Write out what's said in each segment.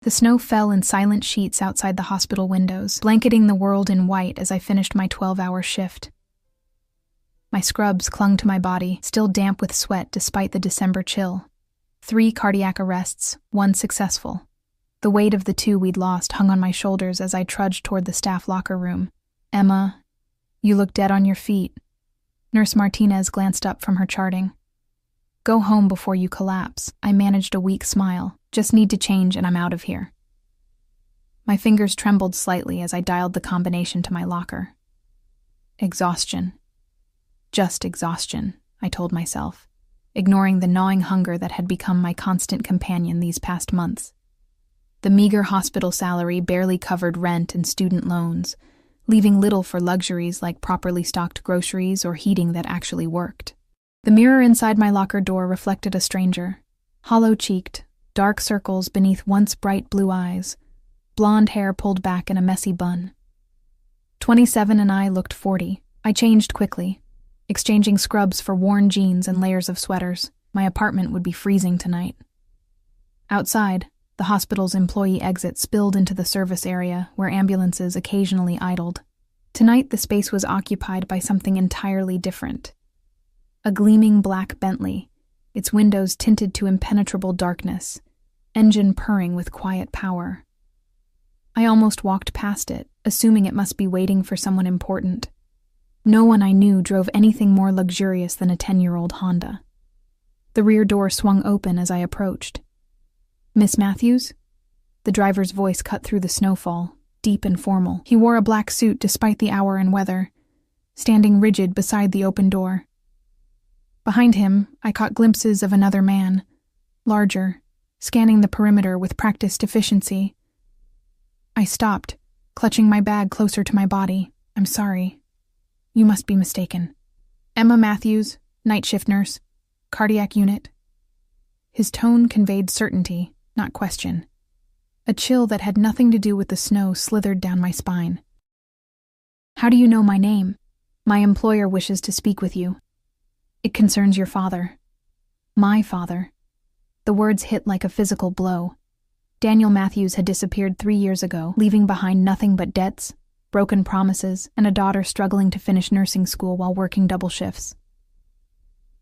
The snow fell in silent sheets outside the hospital windows, blanketing the world in white as I finished my 12-hour shift. My scrubs clung to my body, still damp with sweat despite the December chill. 3 cardiac arrests, 1 successful. The weight of the 2 we'd lost hung on my shoulders as I trudged toward the staff locker room. "Emma, you look dead on your feet." Nurse Martinez glanced up from her charting. "Go home before you collapse." I managed a weak smile. "Just need to change and I'm out of here." My fingers trembled slightly as I dialed the combination to my locker. Exhaustion. Just exhaustion, I told myself, ignoring the gnawing hunger that had become my constant companion these past months. The meager hospital salary barely covered rent and student loans, leaving little for luxuries like properly stocked groceries or heating that actually worked. The mirror inside my locker door reflected a stranger, hollow-cheeked, dark circles beneath once bright blue eyes, blonde hair pulled back in a messy bun. 27 and I looked 40. I changed quickly, exchanging scrubs for worn jeans and layers of sweaters. My apartment would be freezing tonight. Outside, the hospital's employee exit spilled into the service area where ambulances occasionally idled. Tonight, the space was occupied by something entirely different. A gleaming black Bentley, its windows tinted to impenetrable darkness, engine purring with quiet power. I almost walked past it, assuming it must be waiting for someone important. No one I knew drove anything more luxurious than a 10-year-old Honda. The rear door swung open as I approached. "Miss Matthews?" The driver's voice cut through the snowfall, deep and formal. He wore a black suit despite the hour and weather, standing rigid beside the open door. Behind him, I caught glimpses of another man, larger, scanning the perimeter with practiced efficiency. I stopped, clutching my bag closer to my body. "I'm sorry. You must be mistaken. Emma Matthews, night shift nurse, cardiac unit." His tone conveyed certainty, not question. A chill that had nothing to do with the snow slithered down my spine. "How do you know my name?" "My employer wishes to speak with you. It concerns your father." "My father." The words hit like a physical blow. Daniel Matthews had disappeared 3 years ago, leaving behind nothing but debts, broken promises, and a daughter struggling to finish nursing school while working double shifts.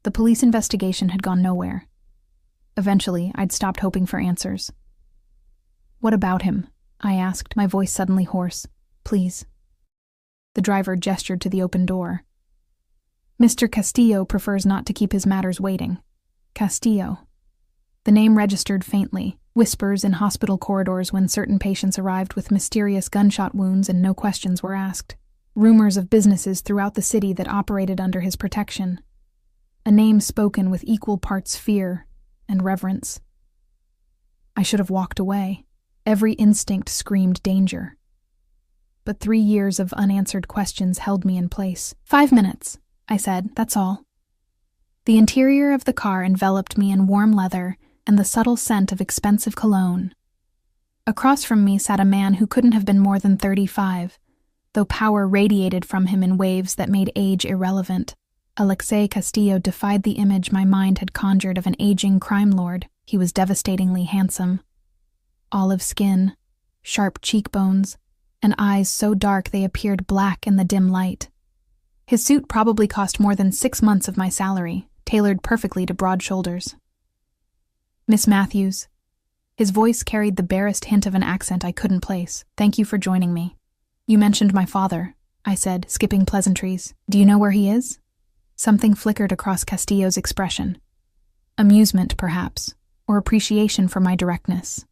The police investigation had gone nowhere. Eventually, I'd stopped hoping for answers. "What about him?" I asked, my voice suddenly hoarse. "Please." The driver gestured to the open door. "Mr. Castillo prefers not to keep his matters waiting." Castillo. The name registered faintly, whispers in hospital corridors when certain patients arrived with mysterious gunshot wounds and no questions were asked. Rumors of businesses throughout the city that operated under his protection. A name spoken with equal parts fear and reverence. I should have walked away. Every instinct screamed danger. But 3 years of unanswered questions held me in place. 5 minutes, I said, that's all. The interior of the car enveloped me in warm leather and the subtle scent of expensive cologne. Across from me sat a man who couldn't have been more than 35, though power radiated from him in waves that made age irrelevant. Alexei Castillo defied the image my mind had conjured of an aging crime lord. He was devastatingly handsome. Olive skin, sharp cheekbones, and eyes so dark they appeared black in the dim light. His suit probably cost more than 6 months of my salary, tailored perfectly to broad shoulders. "Miss Matthews." His voice carried the barest hint of an accent I couldn't place. "Thank you for joining me." "You mentioned my father," I said, skipping pleasantries. "Do you know where he is?" Something flickered across Castillo's expression. Amusement, perhaps, or appreciation for my directness.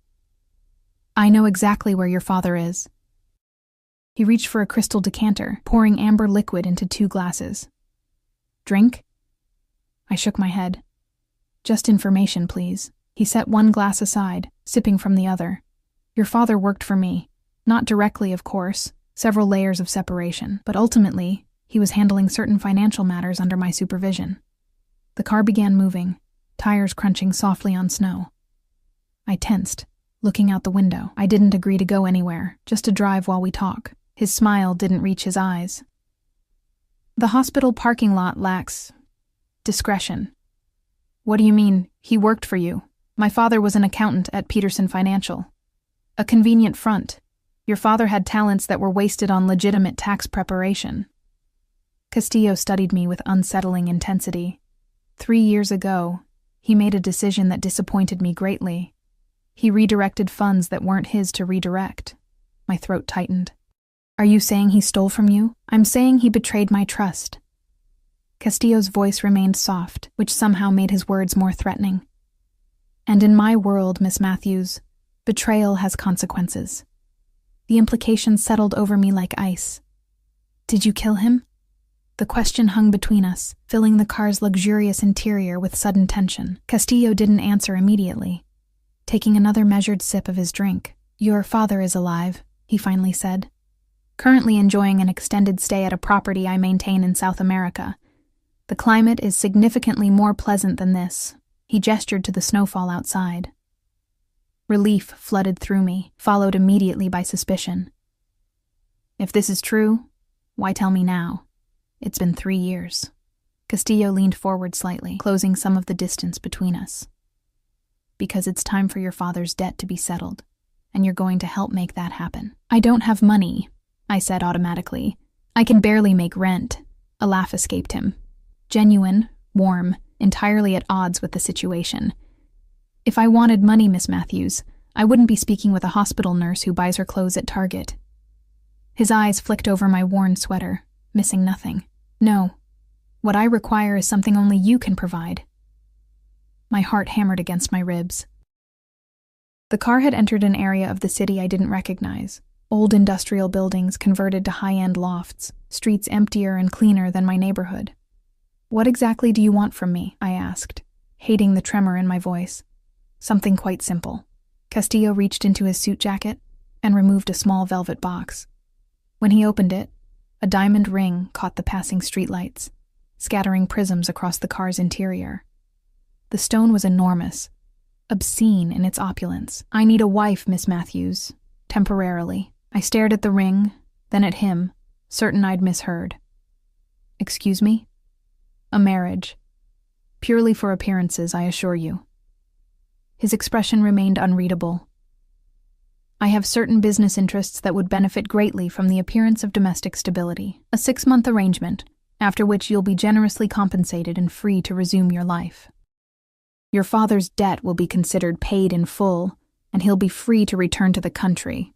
"I know exactly where your father is." He reached for a crystal decanter, pouring amber liquid into 2 glasses. "Drink?" I shook my head. "Just information, please." He set 1 glass aside, sipping from the other. "Your father worked for me. Not directly, of course, several layers of separation, but ultimately, he was handling certain financial matters under my supervision." The car began moving, tires crunching softly on snow. I tensed, looking out the window. I didn't agree to go anywhere, just to drive while we talk. His smile didn't reach his eyes. "The hospital parking lot lacks discretion." "What do you mean, he worked for you?" "My father was an accountant at Peterson Financial." A convenient front. Your father had talents that were wasted on legitimate tax preparation. Castillo studied me with unsettling intensity. 3 years ago, he made a decision that disappointed me greatly. He redirected funds that weren't his to redirect. My throat tightened. Are you saying he stole from you? I'm saying he betrayed my trust. Castillo's voice remained soft, which somehow made his words more threatening. And in my world, Miss Matthews, betrayal has consequences. The implications settled over me like ice. Did you kill him? The question hung between us, filling the car's luxurious interior with sudden tension. Castillo didn't answer immediately. Taking another measured sip of his drink. Your father is alive, he finally said. Currently enjoying an extended stay at a property I maintain in South America. The climate is significantly more pleasant than this. He gestured to the snowfall outside. Relief flooded through me, followed immediately by suspicion. If this is true, why tell me now? It's been 3 years. Castillo leaned forward slightly, closing some of the distance between us. Because it's time for your father's debt to be settled, and you're going to help make that happen. I don't have money, I said automatically. I can barely make rent. A laugh escaped him. Genuine, warm, entirely at odds with the situation. If I wanted money, Miss Matthews, I wouldn't be speaking with a hospital nurse who buys her clothes at Target. His eyes flicked over my worn sweater, missing nothing. No. What I require is something only you can provide. My heart hammered against my ribs. The car had entered an area of the city I didn't recognize. Old industrial buildings converted to high-end lofts, streets emptier and cleaner than my neighborhood. What exactly do you want from me? I asked, hating the tremor in my voice. Something quite simple. Castillo reached into his suit jacket and removed a small velvet box. When he opened it, a diamond ring caught the passing streetlights, scattering prisms across the car's interior. The stone was enormous, obscene in its opulence. I need a wife, Miss Matthews, temporarily. I stared at the ring, then at him, certain I'd misheard. Excuse me? A marriage. Purely for appearances, I assure you. His expression remained unreadable. I have certain business interests that would benefit greatly from the appearance of domestic stability. A 6-month arrangement, after which you'll be generously compensated and free to resume your life. Your father's debt will be considered paid in full, and he'll be free to return to the country.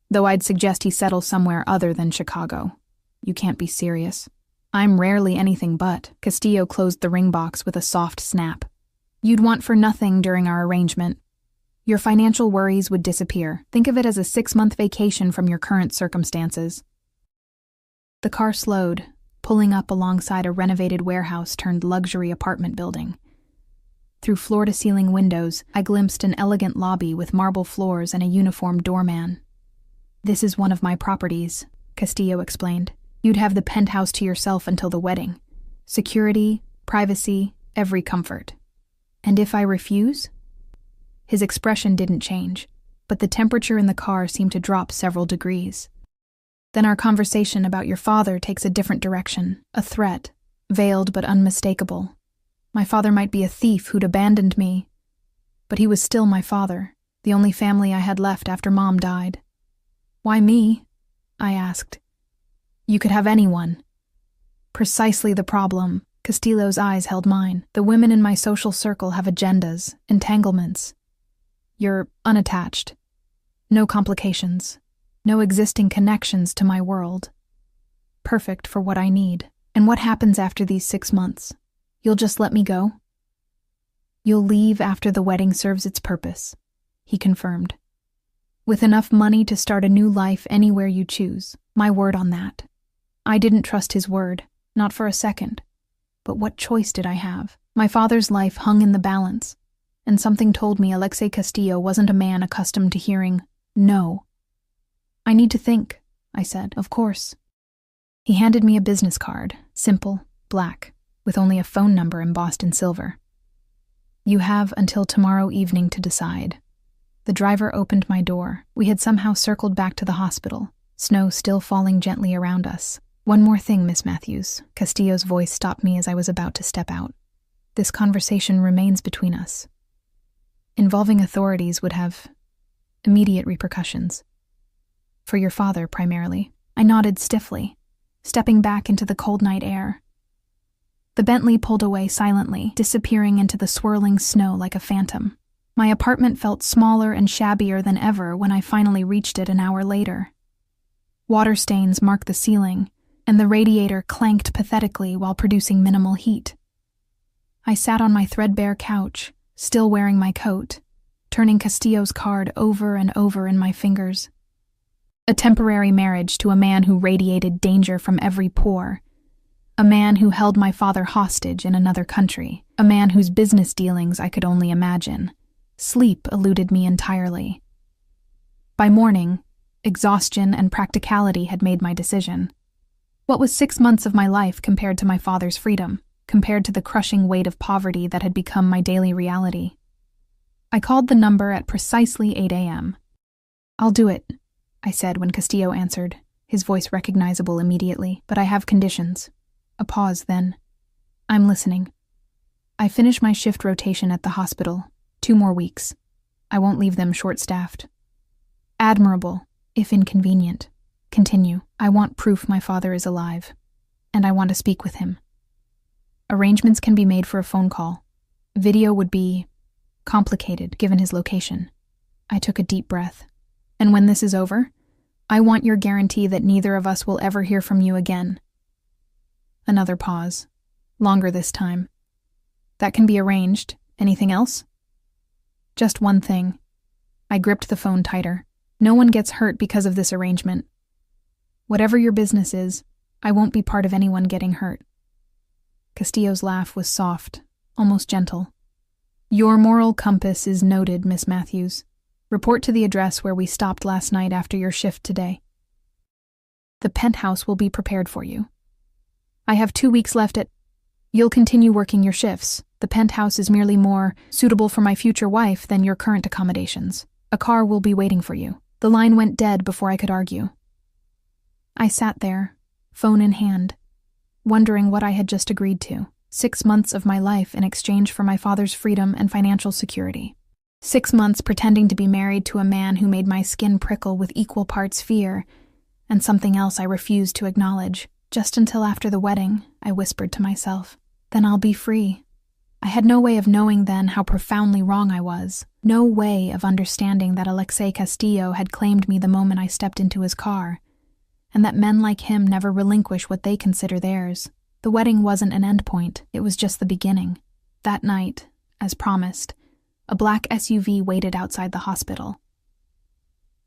Though I'd suggest he settle somewhere other than Chicago. You can't be serious. I'm rarely anything but. Castillo closed the ring box with a soft snap. You'd want for nothing during our arrangement. Your financial worries would disappear. Think of it as a 6-month vacation from your current circumstances. The car slowed, pulling up alongside a renovated warehouse turned luxury apartment building. Through floor-to-ceiling windows, I glimpsed an elegant lobby with marble floors and a uniformed doorman. This is one of my properties, Castillo explained. You'd have the penthouse to yourself until the wedding. Security, privacy, every comfort. And if I refuse? His expression didn't change, but the temperature in the car seemed to drop several degrees. Then our conversation about your father takes a different direction, a threat, veiled but unmistakable. My father might be a thief who'd abandoned me, but he was still my father, the only family I had left after Mom died. Why me? I asked. You could have anyone. Precisely the problem. Castillo's eyes held mine. The women in my social circle have agendas, entanglements. You're unattached. No complications. No existing connections to my world. Perfect for what I need. And what happens after these 6 months? You'll just let me go? You'll leave after the wedding serves its purpose, he confirmed. With enough money to start a new life anywhere you choose. My word on that. I didn't trust his word, not for a second. But what choice did I have? My father's life hung in the balance, and something told me Alexei Castillo wasn't a man accustomed to hearing no. I need to think, I said, of course. He handed me a business card, simple, black, with only a phone number embossed in silver. You have until tomorrow evening to decide. The driver opened my door. We had somehow circled back to the hospital, snow still falling gently around us. One more thing, Miss Matthews. Castillo's voice stopped me as I was about to step out. This conversation remains between us. Involving authorities would have Immediate repercussions. For your father, primarily. I nodded stiffly, stepping back into the cold night air. The Bentley pulled away silently, disappearing into the swirling snow like a phantom. My apartment felt smaller and shabbier than ever when I finally reached it an hour later. Water stains marked the ceiling, and the radiator clanked pathetically while producing minimal heat. I sat on my threadbare couch, still wearing my coat, turning Castillo's card over and over in my fingers. A temporary marriage to a man who radiated danger from every pore. A man who held my father hostage in another country. A man whose business dealings I could only imagine. Sleep eluded me entirely. By morning, exhaustion and practicality had made my decision. What was 6 months of my life compared to my father's freedom, compared to the crushing weight of poverty that had become my daily reality? I called the number at precisely 8 a.m. "I'll do it," I said when Castillo answered, his voice recognizable immediately. "But I have conditions." A pause then. "I'm listening." "I finish my shift rotation at the hospital. 2 more weeks. I won't leave them short-staffed." "Admirable, if inconvenient. Continue. I want proof my father is alive, and I want to speak with him. Arrangements can be made for a phone call. Video would be complicated, given his location." I took a deep breath. "And when this is over, I want your guarantee that neither of us will ever hear from you again." Another pause. Longer this time. "That can be arranged. Anything else?" "Just one thing." I gripped the phone tighter. "No one gets hurt because of this arrangement. Whatever your business is, I won't be part of anyone getting hurt." Castillo's laugh was soft, almost gentle. "Your moral compass is noted, Miss Matthews. Report to the address where we stopped last night after your shift today. The penthouse will be prepared for you. I have 2 weeks left at... You'll continue working your shifts. The penthouse is merely more suitable for my future wife than your current accommodations. A car will be waiting for you." The line went dead before I could argue. I sat there, phone in hand, wondering what I had just agreed to. 6 months of my life in exchange for my father's freedom and financial security. 6 months pretending to be married to a man who made my skin prickle with equal parts fear, and something else I refused to acknowledge. Just until after the wedding, I whispered to myself, "Then I'll be free." I had no way of knowing then how profoundly wrong I was. No way of understanding that Alexei Castillo had claimed me the moment I stepped into his car, and that men like him never relinquish what they consider theirs. The wedding wasn't an endpoint, it was just the beginning. That night, as promised, a black SUV waited outside the hospital.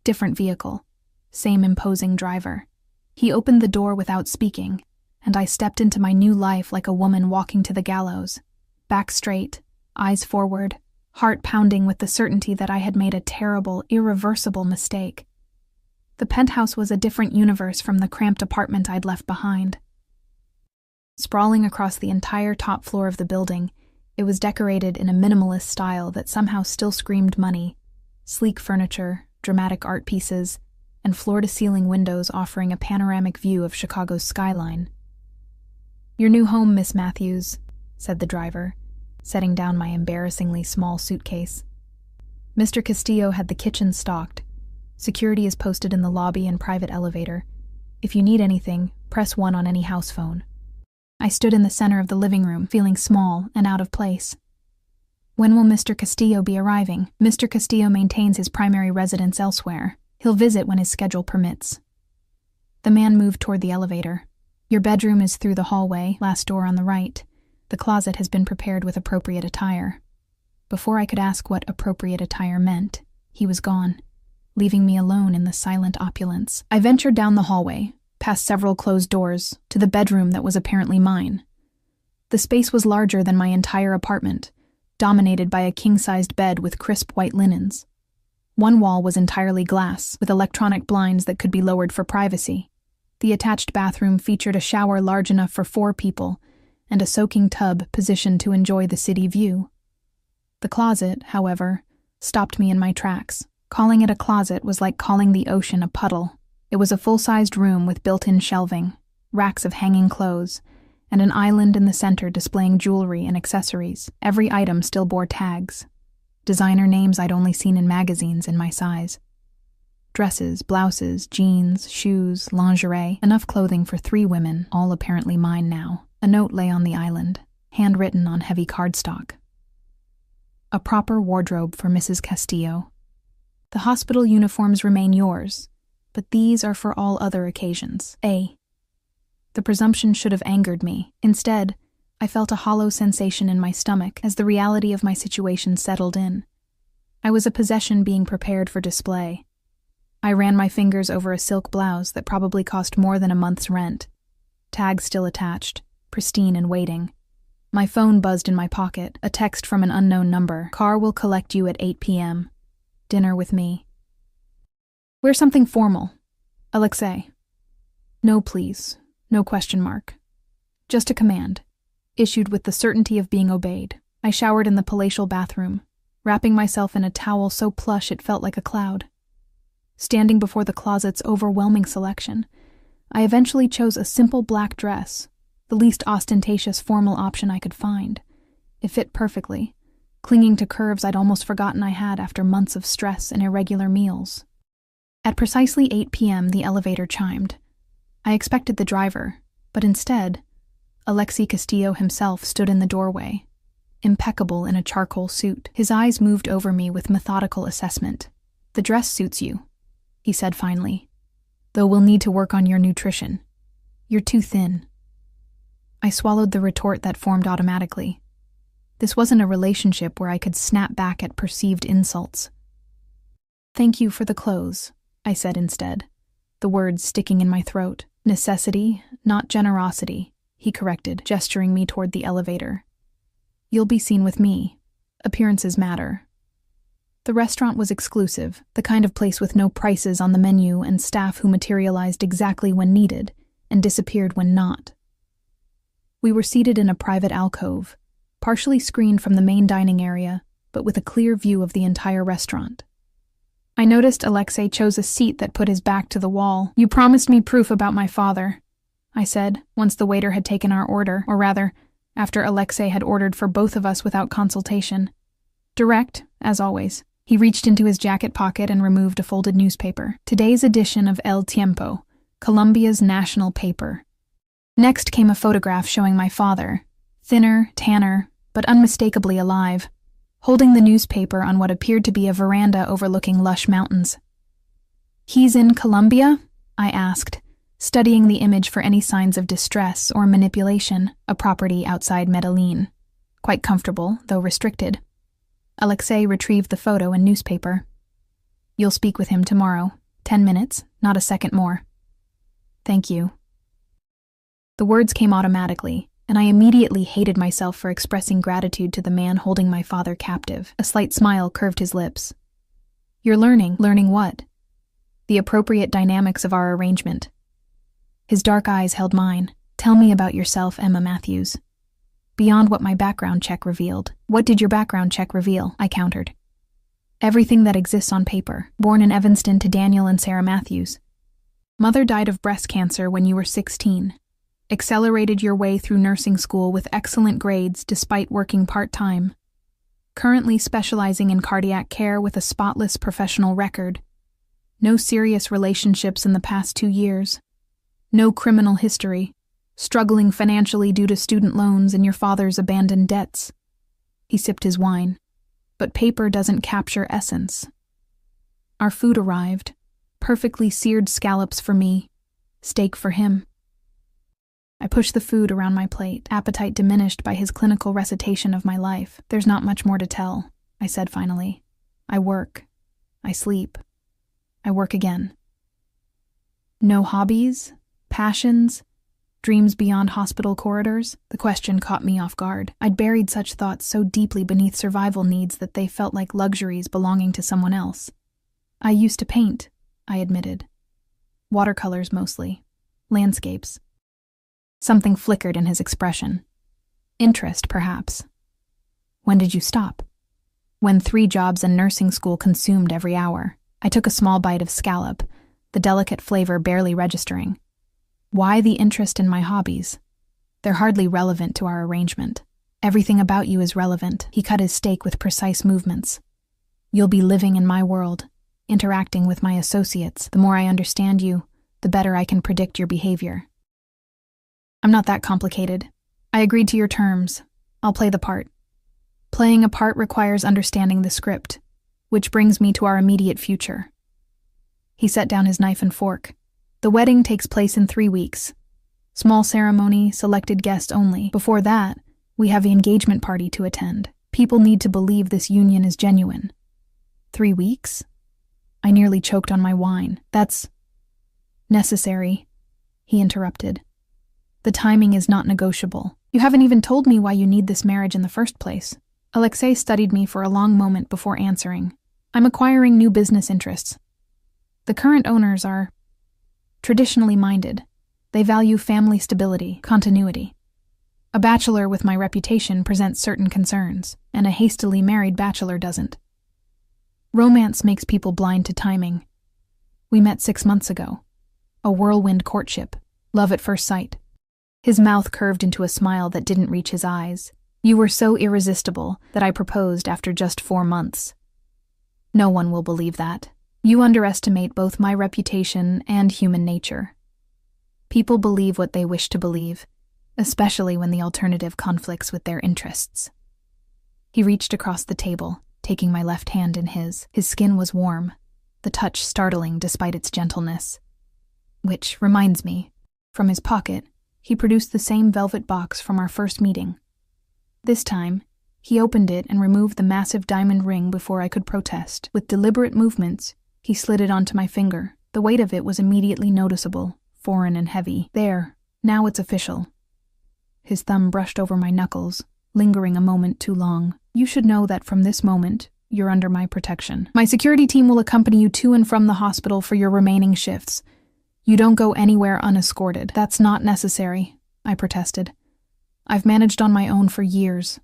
Different vehicle, same imposing driver. He opened the door without speaking, and I stepped into my new life like a woman walking to the gallows. Back straight, eyes forward, heart pounding with the certainty that I had made a terrible, irreversible mistake. The penthouse was a different universe from the cramped apartment I'd left behind. Sprawling across the entire top floor of the building, it was decorated in a minimalist style that somehow still screamed money. Sleek furniture, dramatic art pieces, and floor-to-ceiling windows offering a panoramic view of Chicago's skyline. "Your new home, Miss Matthews," said the driver, setting down my embarrassingly small suitcase. "Mr. Castillo had the kitchen stocked. Security is posted in the lobby and private elevator. If you need anything, press 1 on any house phone." I stood in the center of the living room, feeling small and out of place. "When will Mr. Castillo be arriving?" "Mr. Castillo maintains his primary residence elsewhere. He'll visit when his schedule permits." The man moved toward the elevator. "Your bedroom is through the hallway, last door on the right. The closet has been prepared with appropriate attire." Before I could ask what appropriate attire meant, he was gone, leaving me alone in the silent opulence. I ventured down the hallway, past several closed doors, to the bedroom that was apparently mine. The space was larger than my entire apartment, dominated by a king-sized bed with crisp white linens. One wall was entirely glass, with electronic blinds that could be lowered for privacy. The attached bathroom featured a shower large enough for 4 people, and a soaking tub positioned to enjoy the city view. The closet, however, stopped me in my tracks. Calling it a closet was like calling the ocean a puddle. It was a full-sized room with built-in shelving, racks of hanging clothes, and an island in the center displaying jewelry and accessories. Every item still bore tags. designer names I'd only seen in magazines in my size. Dresses, blouses, jeans, shoes, lingerie, enough clothing for 3 women, all apparently mine now. A note lay on the island, handwritten on heavy cardstock. A proper wardrobe for Mrs. Castillo. The hospital uniforms remain yours, but these are for all other occasions. A. The presumption should have angered me. Instead, I felt a hollow sensation in my stomach as the reality of my situation settled in. I was a possession being prepared for display. I ran my fingers over a silk blouse that probably cost more than a month's rent. Tag still attached, pristine and waiting. My phone buzzed in my pocket, a text from an unknown number. Car will collect you at 8 p.m. Dinner with me. Wear something formal. Alexei. No, please. No question mark. Just a command, issued with the certainty of being obeyed. I showered in the palatial bathroom, wrapping myself in a towel so plush it felt like a cloud. Standing before the closet's overwhelming selection, I eventually chose a simple black dress, the least ostentatious formal option I could find. It fit perfectly, clinging to curves I'd almost forgotten I had after months of stress and irregular meals. At precisely 8 p.m., the elevator chimed. I expected the driver, but instead, Alexei Castillo himself stood in the doorway, impeccable in a charcoal suit. His eyes moved over me with methodical assessment. The dress suits you, he said finally, though we'll need to work on your nutrition. You're too thin. I swallowed the retort that formed automatically. This wasn't a relationship where I could snap back at perceived insults. Thank you for the clothes, I said instead, the words sticking in my throat. Necessity, not generosity, he corrected, gesturing me toward the elevator. You'll be seen with me. Appearances matter. The restaurant was exclusive, the kind of place with no prices on the menu and staff who materialized exactly when needed and disappeared when not. We were seated in a private alcove, partially screened from the main dining area, but with a clear view of the entire restaurant. I noticed Alexei chose a seat that put his back to the wall. You promised me proof about my father, I said, once the waiter had taken our order, or rather, after Alexei had ordered for both of us without consultation. Direct, as always. He reached into his jacket pocket and removed a folded newspaper. Today's edition of El Tiempo, Colombia's national paper. Next came a photograph showing my father, thinner, tanner, but unmistakably alive, holding the newspaper on what appeared to be a veranda overlooking lush mountains. He's in Colombia? I asked, studying the image for any signs of distress or manipulation, a property outside Medellin. Quite comfortable, though restricted. Alexei retrieved the photo and newspaper. You'll speak with him tomorrow. 10 minutes, not a second more. Thank you. The words came automatically, and I immediately hated myself for expressing gratitude to the man holding my father captive. A slight smile curved his lips. You're learning. Learning what? The appropriate dynamics of our arrangement. His dark eyes held mine. Tell me about yourself, Emma Matthews. Beyond what my background check revealed. What did your background check reveal? I countered. Everything that exists on paper. Born in Evanston to Daniel and Sarah Matthews. Mother died of breast cancer when you were 16. Accelerated your way through nursing school with excellent grades despite working part-time. Currently specializing in cardiac care with a spotless professional record. No serious relationships in the past 2 years. No criminal history. Struggling financially due to student loans and your father's abandoned debts. He sipped his wine. But paper doesn't capture essence. Our food arrived. Perfectly seared scallops for me. Steak for him. I pushed the food around my plate, appetite diminished by his clinical recitation of my life. There's not much more to tell, I said finally. I work. I sleep. I work again. No hobbies? Passions? Dreams beyond hospital corridors? The question caught me off guard. I'd buried such thoughts so deeply beneath survival needs that they felt like luxuries belonging to someone else. I used to paint, I admitted. Watercolors mostly. Landscapes. Something flickered in his expression. Interest, perhaps. When did you stop? When 3 jobs and nursing school consumed every hour. I took a small bite of scallop, the delicate flavor barely registering. Why the interest in my hobbies? They're hardly relevant to our arrangement. Everything about you is relevant. He cut his steak with precise movements. You'll be living in my world, interacting with my associates. The more I understand you, the better I can predict your behavior. I'm not that complicated. I agreed to your terms. I'll play the part. Playing a part requires understanding the script, which brings me to our immediate future. He set down his knife and fork. The wedding takes place in 3 weeks. Small ceremony, selected guests only. Before that, we have the engagement party to attend. People need to believe this union is genuine. 3 weeks? I nearly choked on my wine. That's necessary, he interrupted. The timing is not negotiable. You haven't even told me why you need this marriage in the first place. Alexei studied me for a long moment before answering. I'm acquiring new business interests. The current owners are traditionally minded. They value family stability, continuity. A bachelor with my reputation presents certain concerns, and a hastily married bachelor doesn't. Romance makes people blind to timing. We met 6 months ago. A whirlwind courtship, love at first sight. His mouth curved into a smile that didn't reach his eyes. You were so irresistible that I proposed after just 4 months. No one will believe that. You underestimate both my reputation and human nature. People believe what they wish to believe, especially when the alternative conflicts with their interests. He reached across the table, taking my left hand in his. His skin was warm, the touch startling despite its gentleness. Which reminds me, from his pocket, he produced the same velvet box from our first meeting. This time, he opened it and removed the massive diamond ring before I could protest. With deliberate movements, he slid it onto my finger. The weight of it was immediately noticeable, foreign and heavy. There, now it's official. His thumb brushed over my knuckles, lingering a moment too long. You should know that from this moment, you're under my protection. My security team will accompany you to and from the hospital for your remaining shifts. You don't go anywhere unescorted. That's not necessary, I protested. I've managed on my own for years.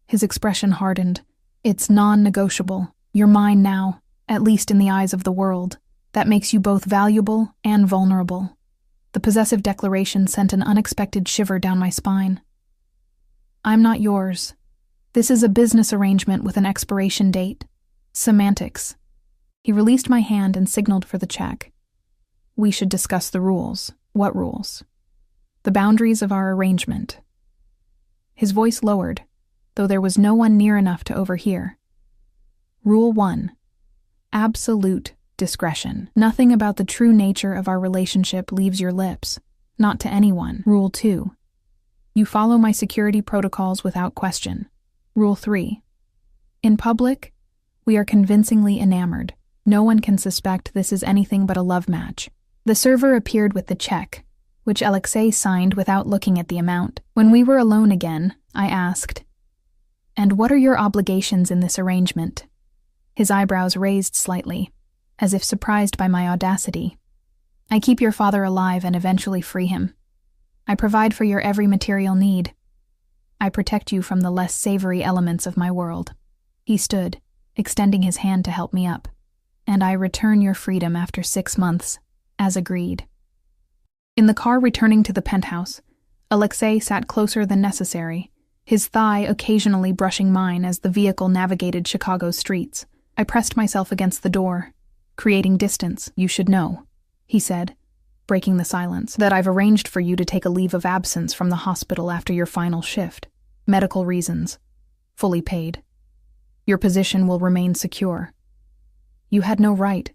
His expression hardened. It's non-negotiable. You're mine now, at least in the eyes of the world. That makes you both valuable and vulnerable. The possessive declaration sent an unexpected shiver down my spine. I'm not yours. This is a business arrangement with an expiration date. Semantics. He released my hand and signaled for the check. We should discuss the rules. What rules? The boundaries of our arrangement. His voice lowered, though there was no one near enough to overhear. Rule 1. Absolute discretion. Nothing about the true nature of our relationship leaves your lips, not to anyone. Rule 2. You follow my security protocols without question. Rule 3. In public, we are convincingly enamored. No one can suspect this is anything but a love match. The server appeared with the check, which Alexei signed without looking at the amount. When we were alone again, I asked, "And what are your obligations in this arrangement?" His eyebrows raised slightly, as if surprised by my audacity. I keep your father alive and eventually free him. I provide for your every material need. I protect you from the less savory elements of my world. He stood, extending his hand to help me up. And I return your freedom after 6 months, as agreed. In the car returning to the penthouse, Alexei sat closer than necessary, his thigh occasionally brushing mine as the vehicle navigated Chicago's streets. I pressed myself against the door, creating distance. You should know, he said, breaking the silence, that I've arranged for you to take a leave of absence from the hospital after your final shift. Medical reasons. Fully paid. Your position will remain secure. You had no right.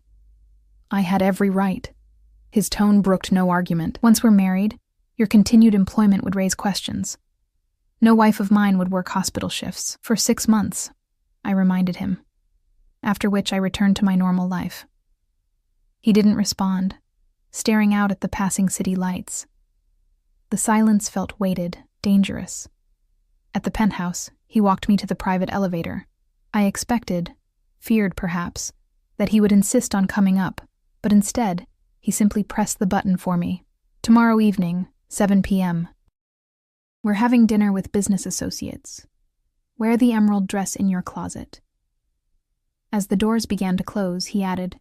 I had every right. His tone brooked no argument. Once we're married, your continued employment would raise questions. No wife of mine would work hospital shifts. For 6 months, I reminded him, after which I returned to my normal life. He didn't respond, staring out at the passing city lights. The silence felt weighted, dangerous. At the penthouse, he walked me to the private elevator. I expected, feared perhaps, that he would insist on coming up, but instead, he simply pressed the button for me. Tomorrow evening, 7 p.m. We're having dinner with business associates. Wear the emerald dress in your closet. As the doors began to close, he added,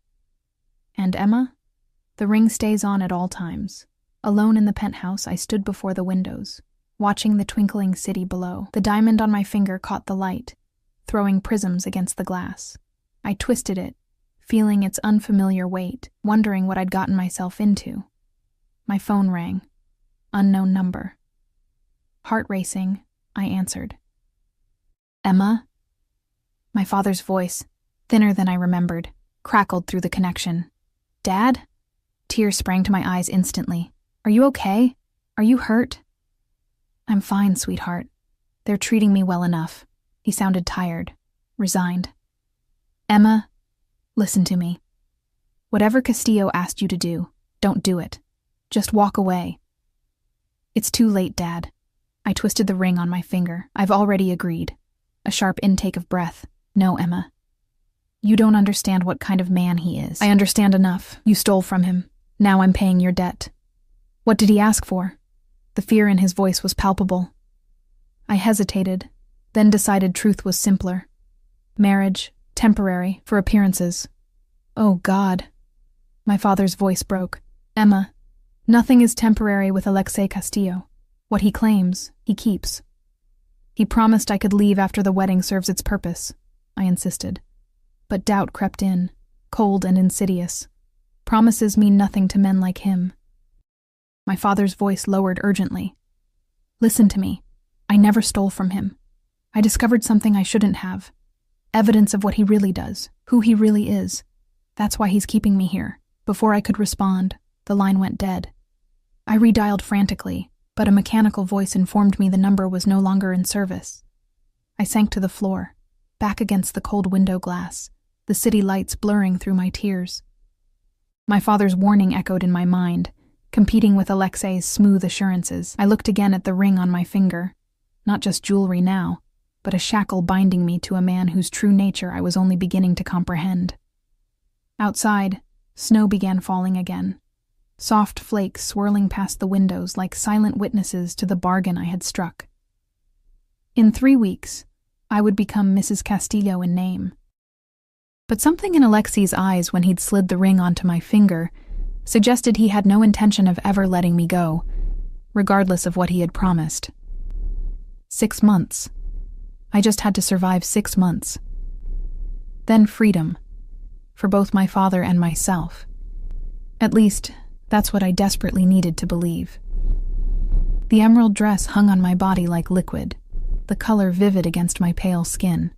And Emma? The ring stays on at all times. Alone in the penthouse, I stood before the windows, watching the twinkling city below. The diamond on my finger caught the light, throwing prisms against the glass. I twisted it, feeling its unfamiliar weight, wondering what I'd gotten myself into. My phone rang. Unknown number. Heart racing, I answered. Emma? My father's voice, thinner than I remembered, crackled through the connection. Dad? Tears sprang to my eyes instantly. Are you okay? Are you hurt? I'm fine, sweetheart. They're treating me well enough. He sounded tired, resigned. Emma, listen to me. Whatever Castillo asked you to do, don't do it. Just walk away. It's too late, Dad. I twisted the ring on my finger. I've already agreed. A sharp intake of breath. No, Emma. You don't understand what kind of man he is. I understand enough. You stole from him. Now I'm paying your debt. What did he ask for? The fear in his voice was palpable. I hesitated, then decided truth was simpler. Marriage, temporary, for appearances. Oh, God. My father's voice broke. Emma, nothing is temporary with Alexei Castillo. What he claims, he keeps. He promised I could leave after the wedding serves its purpose, I insisted. But doubt crept in, cold and insidious. Promises mean nothing to men like him. My father's voice lowered urgently. Listen to me. I never stole from him. I discovered something I shouldn't have. Evidence of what he really does, who he really is. That's why he's keeping me here. Before I could respond, the line went dead. I redialed frantically, but a mechanical voice informed me the number was no longer in service. I sank to the floor, back against the cold window glass, the city lights blurring through my tears. My father's warning echoed in my mind, competing with Alexei's smooth assurances. I looked again at the ring on my finger. Not just jewelry now, but a shackle binding me to a man whose true nature I was only beginning to comprehend. Outside, snow began falling again, soft flakes swirling past the windows like silent witnesses to the bargain I had struck. In 3 weeks, I would become Mrs. Castillo in name. But something in Alexei's eyes when he'd slid the ring onto my finger suggested he had no intention of ever letting me go, regardless of what he had promised. 6 months. I just had to survive 6 months. Then freedom, for both my father and myself. At least, that's what I desperately needed to believe. The emerald dress hung on my body like liquid, the color vivid against my pale skin.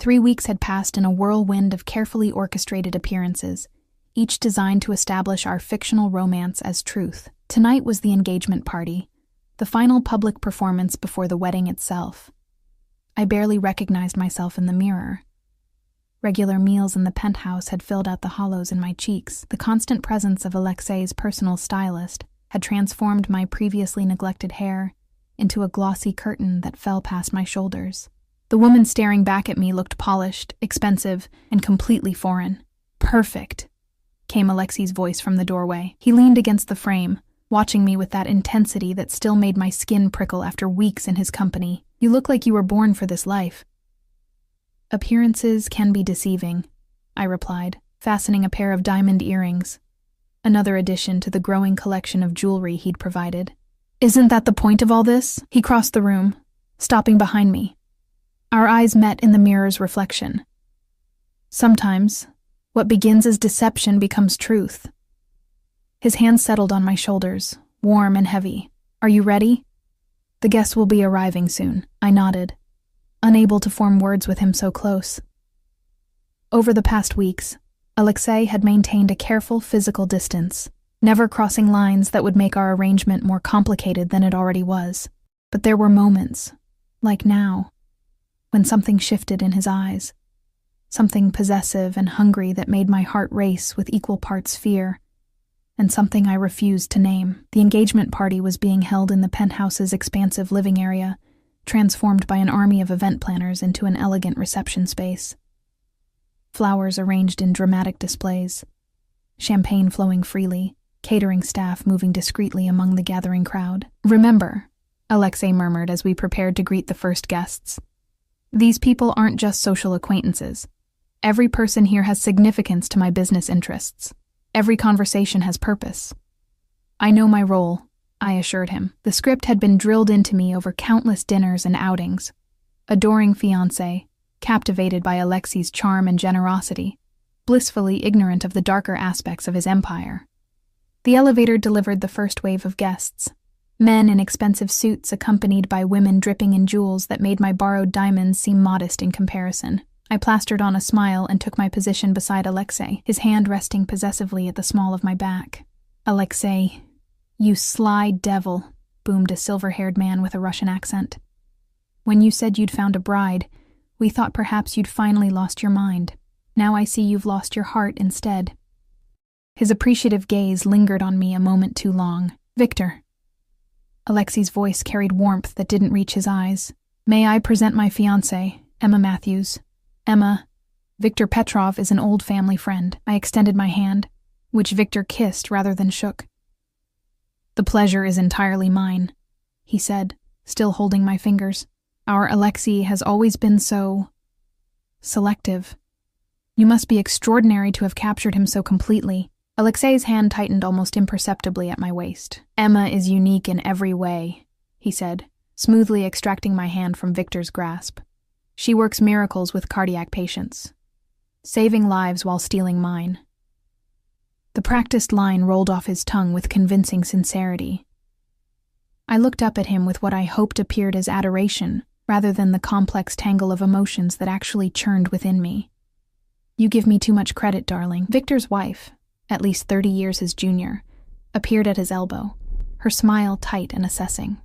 3 weeks had passed in a whirlwind of carefully orchestrated appearances, each designed to establish our fictional romance as truth. Tonight was the engagement party, the final public performance before the wedding itself. I barely recognized myself in the mirror. Regular meals in the penthouse had filled out the hollows in my cheeks. The constant presence of Alexei's personal stylist had transformed my previously neglected hair into a glossy curtain that fell past my shoulders. The woman staring back at me looked polished, expensive, and completely foreign. Perfect, came Alexei's voice from the doorway. He leaned against the frame, watching me with that intensity that still made my skin prickle after weeks in his company. You look like you were born for this life. Appearances can be deceiving, I replied, fastening a pair of diamond earrings, another addition to the growing collection of jewelry he'd provided. Isn't that the point of all this? He crossed the room, stopping behind me. Our eyes met in the mirror's reflection. Sometimes, what begins as deception becomes truth. His hand settled on my shoulders, warm and heavy. Are you ready? The guests will be arriving soon, I nodded, unable to form words with him so close. Over the past weeks, Alexei had maintained a careful physical distance, never crossing lines that would make our arrangement more complicated than it already was. But there were moments, like now, when something shifted in his eyes, something possessive and hungry that made my heart race with equal parts fear, and something I refused to name. The engagement party was being held in the penthouse's expansive living area, transformed by an army of event planners into an elegant reception space. Flowers arranged in dramatic displays, champagne flowing freely, catering staff moving discreetly among the gathering crowd. Remember, Alexei murmured as we prepared to greet the first guests. These people aren't just social acquaintances. Every person here has significance to my business interests. Every conversation has purpose. I know my role, I assured him. The script had been drilled into me over countless dinners and outings. Adoring fiancé, captivated by Alexei's charm and generosity, blissfully ignorant of the darker aspects of his empire. The elevator delivered the first wave of guests. Men in expensive suits accompanied by women dripping in jewels that made my borrowed diamonds seem modest in comparison. I plastered on a smile and took my position beside Alexei, his hand resting possessively at the small of my back. "Alexei, you sly devil," boomed a silver-haired man with a Russian accent. "When you said you'd found a bride, we thought perhaps you'd finally lost your mind. Now I see you've lost your heart instead." His appreciative gaze lingered on me a moment too long. "Victor." Alexei's voice carried warmth that didn't reach his eyes. "May I present my fiancée, Emma Matthews. Emma, Victor Petrov is an old family friend." I extended my hand, which Victor kissed rather than shook. "The pleasure is entirely mine," he said, still holding my fingers. "Our Alexei has always been so selective. You must be extraordinary to have captured him so completely." Alexei's hand tightened almost imperceptibly at my waist. "Emma is unique in every way," he said, smoothly extracting my hand from Victor's grasp. "She works miracles with cardiac patients, saving lives while stealing mine." The practiced line rolled off his tongue with convincing sincerity. I looked up at him with what I hoped appeared as adoration, rather than the complex tangle of emotions that actually churned within me. "You give me too much credit, darling." Victor's wife, at least 30 years his junior, appeared at his elbow, her smile tight and assessing.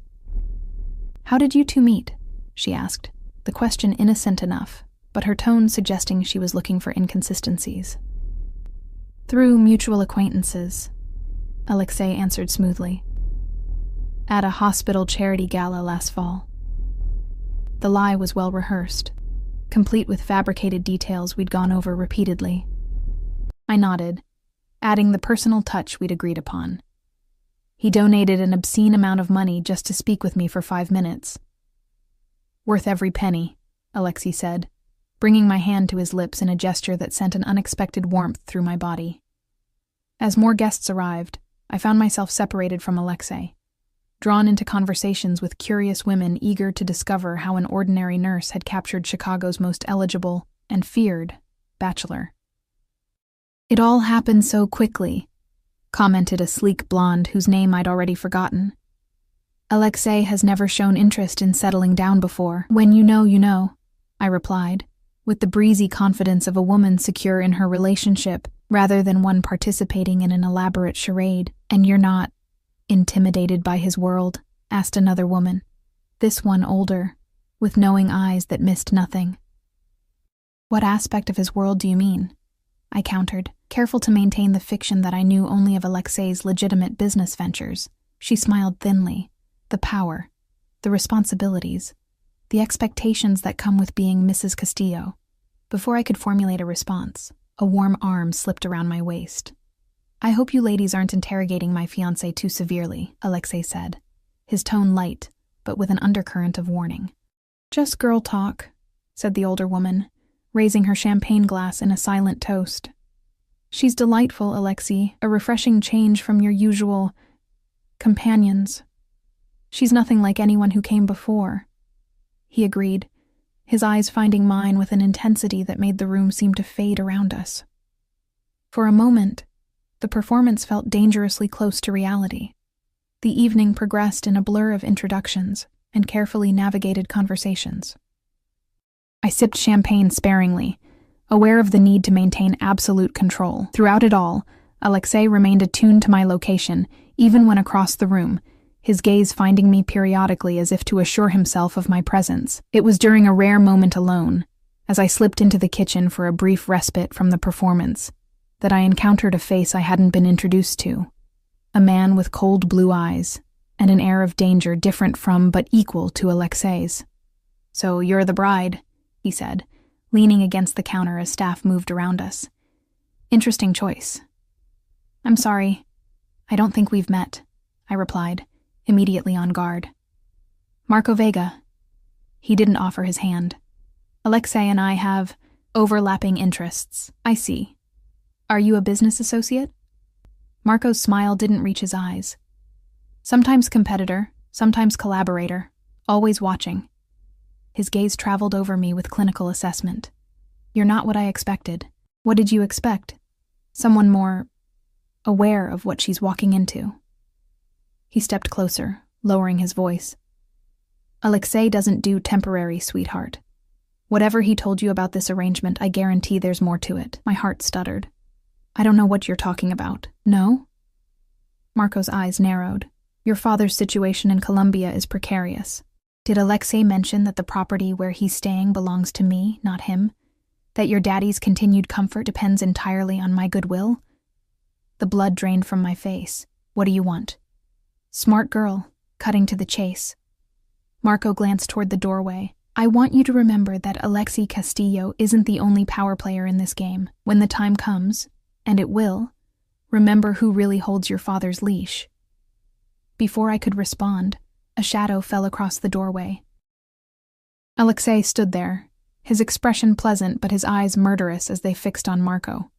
"How did you two meet?" she asked, the question innocent enough, but her tone suggesting she was looking for inconsistencies. "Through mutual acquaintances," Alexei answered smoothly. "At a hospital charity gala last fall." The lie was well rehearsed, complete with fabricated details we'd gone over repeatedly. I nodded, adding the personal touch we'd agreed upon. He donated an obscene amount of money just to speak with me for 5 minutes. "Worth every penny," Alexei said, bringing my hand to his lips in a gesture that sent an unexpected warmth through my body. As more guests arrived, I found myself separated from Alexei, drawn into conversations with curious women eager to discover how an ordinary nurse had captured Chicago's most eligible and feared bachelor. "It all happened so quickly," commented a sleek blonde whose name I'd already forgotten. "Alexei has never shown interest in settling down before." "When you know," I replied, with the breezy confidence of a woman secure in her relationship rather than one participating in an elaborate charade. "And you're not intimidated by his world?" asked another woman, this one older, with knowing eyes that missed nothing. "What aspect of his world do you mean?" I countered, careful to maintain the fiction that I knew only of Alexei's legitimate business ventures. She smiled thinly. "The power, the responsibilities, the expectations that come with being Mrs. Castillo." Before I could formulate a response, a warm arm slipped around my waist. "I hope you ladies aren't interrogating my fiancé too severely," Alexei said, his tone light, but with an undercurrent of warning. "Just girl talk," said the older woman, raising her champagne glass in a silent toast. "She's delightful, Alexei, a refreshing change from your usual companions. She's nothing like anyone who came before," he agreed, his eyes finding mine with an intensity that made the room seem to fade around us. For a moment, the performance felt dangerously close to reality. The evening progressed in a blur of introductions and carefully navigated conversations. I sipped champagne sparingly, aware of the need to maintain absolute control. Throughout it all, Alexei remained attuned to my location, even when across the room, his gaze finding me periodically as if to assure himself of my presence. It was during a rare moment alone, as I slipped into the kitchen for a brief respite from the performance, that I encountered a face I hadn't been introduced to. A man with cold blue eyes, and an air of danger different from but equal to Alexei's. "So you're the bride," he said, leaning against the counter as staff moved around us. "Interesting choice." "I'm sorry, I don't think we've met," I replied, immediately on guard. "Marco Vega." He didn't offer his hand. "Alexei and I have overlapping interests." "I see. Are you a business associate?" Marco's smile didn't reach his eyes. "Sometimes competitor, sometimes collaborator, always watching." His gaze traveled over me with clinical assessment. You're not what I expected. What did you expect? Someone more aware of what she's walking into. He stepped closer, lowering his voice. Alexei doesn't do temporary, sweetheart. Whatever he told you about this arrangement, I guarantee there's more to it. My heart stuttered. I don't know what you're talking about. No? Marco's eyes narrowed. Your father's situation in Colombia is precarious. Did Alexei mention that the property where he's staying belongs to me, not him? That your daddy's continued comfort depends entirely on my goodwill? The blood drained from my face. What do you want? Smart girl, cutting to the chase. Marco glanced toward the doorway. I want you to remember that Alexei Castillo isn't the only power player in this game. When the time comes, and it will, remember who really holds your father's leash. Before I could respond, a shadow fell across the doorway. Alexei stood there, his expression pleasant but his eyes murderous as they fixed on Marco.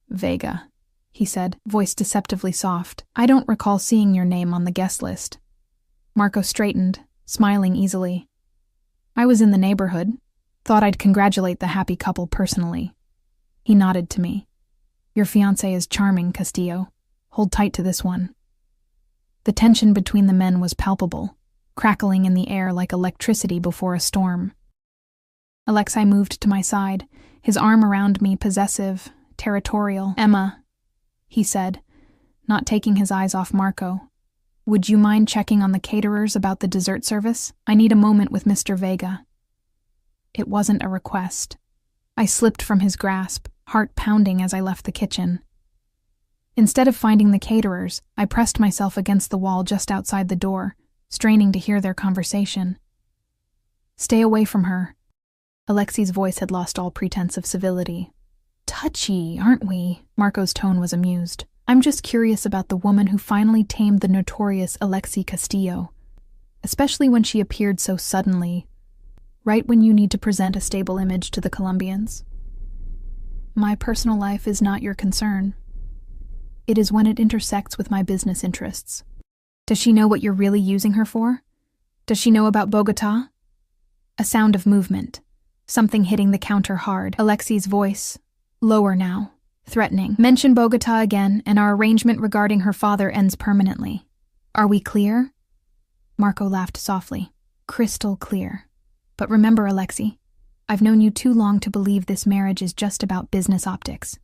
Vega, he said, voice deceptively soft. I don't recall seeing your name on the guest list. Marco straightened, smiling easily. I was in the neighborhood. Thought I'd congratulate the happy couple personally. He nodded to me. Your fiancé is charming, Castillo. Hold tight to this one. The tension between the men was palpable, crackling in the air like electricity before a storm. Alexei moved to my side, his arm around me possessive, territorial. Emma, he said, not taking his eyes off Marco. Would you mind checking on the caterers about the dessert service? I need a moment with Mr. Vega. It wasn't a request. I slipped from his grasp, heart pounding as I left the kitchen. Instead of finding the caterers, I pressed myself against the wall just outside the door, straining to hear their conversation. Stay away from her. Alexei's voice had lost all pretense of civility. Touchy, aren't we? Marco's tone was amused. I'm just curious about the woman who finally tamed the notorious Alexei Castillo, especially when she appeared so suddenly, right when you need to present a stable image to the Colombians. My personal life is not your concern. It is when it intersects with my business interests. Does she know what you're really using her for? Does she know about Bogotá? A sound of movement, something hitting the counter hard. Alexei's voice, lower now. Threatening. Mention Bogotá again, and our arrangement regarding her father ends permanently. Are we clear? Marco laughed softly. Crystal clear. But remember, Alexei, I've known you too long to believe this marriage is just about business optics.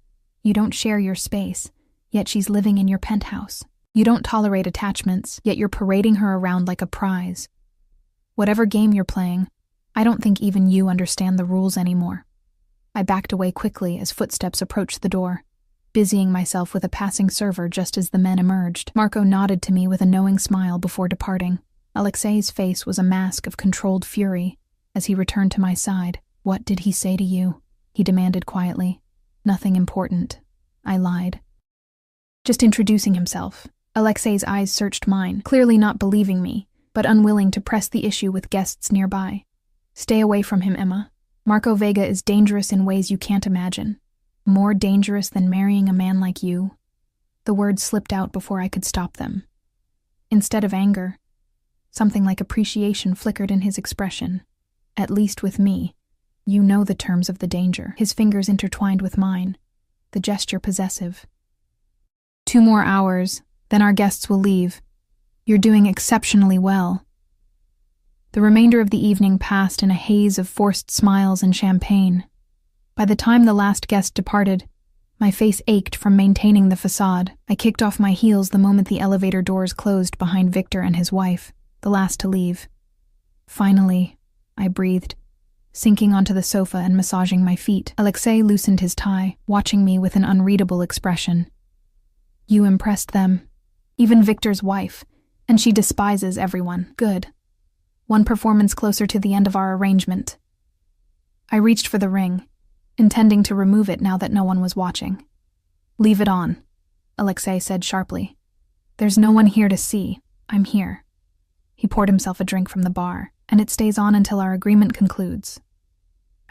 You don't share your space, yet she's living in your penthouse. You don't tolerate attachments, yet you're parading her around like a prize. Whatever game you're playing, I don't think even you understand the rules anymore. I backed away quickly as footsteps approached the door, busying myself with a passing server just as the men emerged. Marco nodded to me with a knowing smile before departing. Alexei's face was a mask of controlled fury as he returned to my side. What did he say to you? He demanded quietly. Nothing important. I lied. Just introducing himself. Alexei's eyes searched mine, clearly not believing me, but unwilling to press the issue with guests nearby. Stay away from him, Emma. Marco Vega is dangerous in ways you can't imagine. More dangerous than marrying a man like you. The words slipped out before I could stop them. Instead of anger, something like appreciation flickered in his expression. At least with me, you know the terms of the danger. His fingers intertwined with mine, the gesture possessive. 2 more hours, then our guests will leave. You're doing exceptionally well. The remainder of the evening passed in a haze of forced smiles and champagne. By the time the last guest departed, my face ached from maintaining the facade. I kicked off my heels the moment the elevator doors closed behind Victor and his wife, the last to leave. Finally, I breathed, sinking onto the sofa and massaging my feet. Alexei loosened his tie, watching me with an unreadable expression. You impressed them, even Victor's wife, and she despises everyone. Good. One performance closer to the end of our arrangement. I reached for the ring, intending to remove it now that no one was watching. Leave it on, Alexei said sharply. There's no one here to see. I'm here. He poured himself a drink from the bar, and it stays on until our agreement concludes.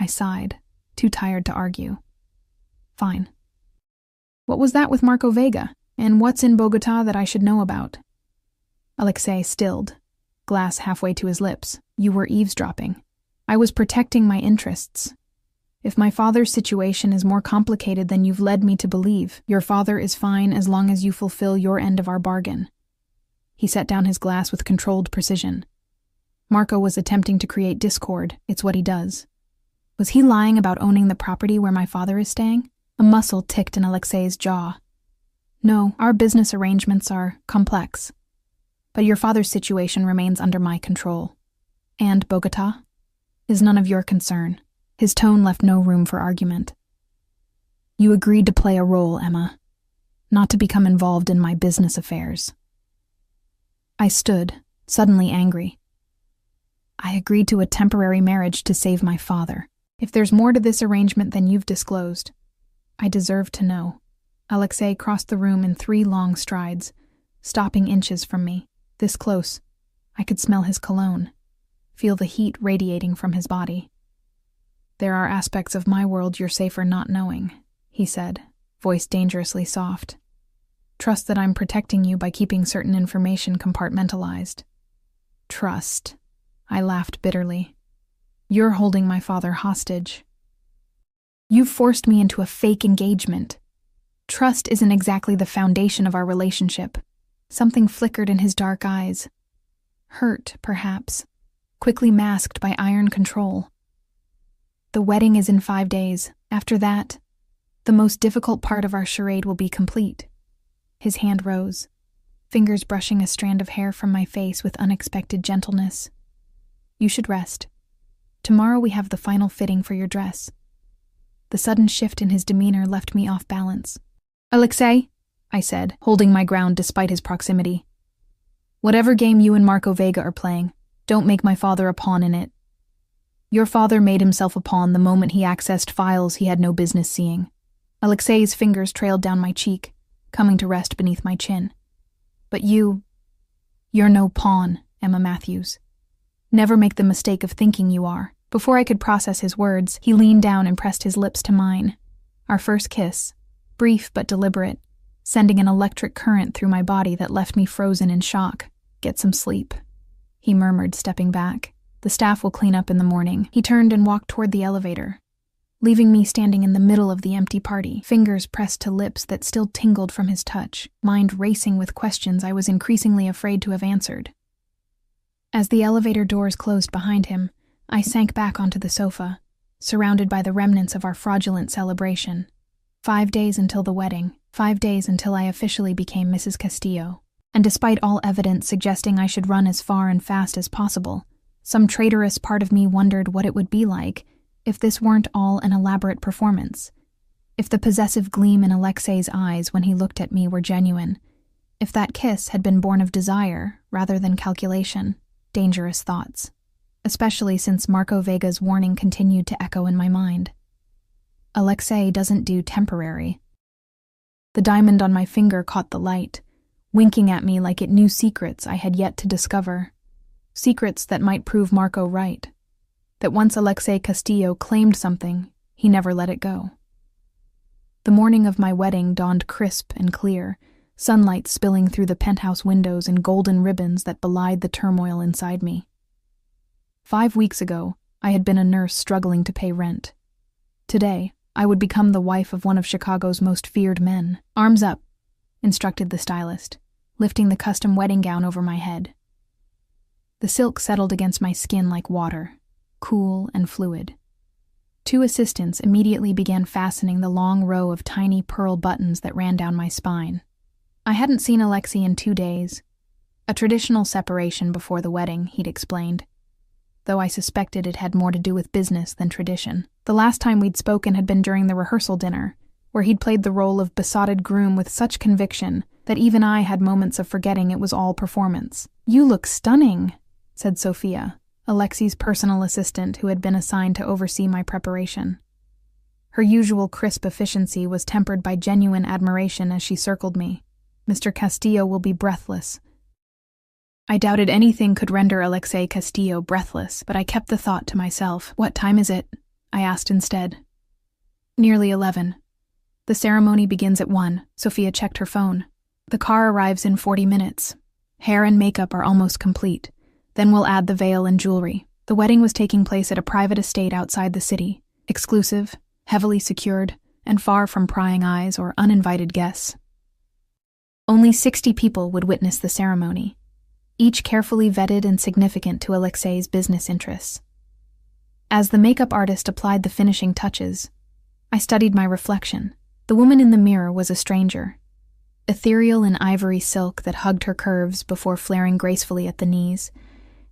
I sighed, too tired to argue. Fine. What was that with Marco Vega, and what's in Bogotá that I should know about? Alexei stilled, glass halfway to his lips. You were eavesdropping. I was protecting my interests. If my father's situation is more complicated than you've led me to believe, your father is fine as long as you fulfill your end of our bargain. He set down his glass with controlled precision. Marco was attempting to create discord. It's what he does. Was he lying about owning the property where my father is staying? A muscle ticked in Alexei's jaw. No, our business arrangements are complex. But your father's situation remains under my control. And Bogota? Is none of your concern. His tone left no room for argument. You agreed to play a role, Emma, not to become involved in my business affairs. I stood, suddenly angry. I agreed to a temporary marriage to save my father. If there's more to this arrangement than you've disclosed, I deserve to know. Alexei crossed the room in 3 long strides, stopping inches from me. This close, I could smell his cologne, feel the heat radiating from his body. There are aspects of my world you're safer not knowing, he said, voice dangerously soft. Trust that I'm protecting you by keeping certain information compartmentalized. Trust. I laughed bitterly. You're holding my father hostage. You've forced me into a fake engagement. Trust isn't exactly the foundation of our relationship. Something flickered in his dark eyes. Hurt, perhaps, quickly masked by iron control. The wedding is in 5 days. After that, the most difficult part of our charade will be complete. His hand rose, fingers brushing a strand of hair from my face with unexpected gentleness. You should rest. Tomorrow we have the final fitting for your dress. The sudden shift in his demeanor left me off balance. Alexei, I said, holding my ground despite his proximity. Whatever game you and Marco Vega are playing, don't make my father a pawn in it. Your father made himself a pawn the moment he accessed files he had no business seeing. Alexei's fingers trailed down my cheek, coming to rest beneath my chin. But you're no pawn, Emma Matthews. Never make the mistake of thinking you are. Before I could process his words, he leaned down and pressed his lips to mine. Our first kiss, brief but deliberate, sending an electric current through my body that left me frozen in shock. Get some sleep, he murmured, stepping back. The staff will clean up in the morning. He turned and walked toward the elevator, leaving me standing in the middle of the empty party, fingers pressed to lips that still tingled from his touch, mind racing with questions I was increasingly afraid to have answered. As the elevator doors closed behind him, I sank back onto the sofa, surrounded by the remnants of our fraudulent celebration. 5 days until the wedding, 5 days until I officially became Mrs. Castillo. And despite all evidence suggesting I should run as far and fast as possible, some traitorous part of me wondered what it would be like if this weren't all an elaborate performance, if the possessive gleam in Alexei's eyes when he looked at me were genuine, if that kiss had been born of desire rather than calculation. Dangerous thoughts, especially since Marco Vega's warning continued to echo in my mind. Alexei doesn't do temporary. The diamond on my finger caught the light, winking at me like it knew secrets I had yet to discover. Secrets that might prove Marco right. That once Alexei Castillo claimed something, he never let it go. The morning of my wedding dawned crisp and clear, sunlight spilling through the penthouse windows in golden ribbons that belied the turmoil inside me. 5 weeks ago, I had been a nurse struggling to pay rent. Today, I would become the wife of one of Chicago's most feared men. Arms up, instructed the stylist, lifting the custom wedding gown over my head. The silk settled against my skin like water, cool and fluid. 2 assistants immediately began fastening the long row of tiny pearl buttons that ran down my spine. I hadn't seen Alexei in 2 days. A traditional separation before the wedding, he'd explained, though I suspected it had more to do with business than tradition. The last time we'd spoken had been during the rehearsal dinner, where he'd played the role of besotted groom with such conviction that even I had moments of forgetting it was all performance. "You look stunning," said Sophia, Alexei's personal assistant who had been assigned to oversee my preparation. Her usual crisp efficiency was tempered by genuine admiration as she circled me. Mr. Castillo will be breathless. I doubted anything could render Alexei Castillo breathless, but I kept the thought to myself. "What time is it?" I asked instead. "Nearly 11. The ceremony begins at 1. Sophia checked her phone. "The car arrives in 40 minutes. Hair and makeup are almost complete. Then we'll add the veil and jewelry. The wedding was taking place at a private estate outside the city, exclusive, heavily secured, and far from prying eyes or uninvited guests. Only 60 people would witness the ceremony, each carefully vetted and significant to Alexei's business interests. As the makeup artist applied the finishing touches, I studied my reflection. The woman in the mirror was a stranger, ethereal in ivory silk that hugged her curves before flaring gracefully at the knees,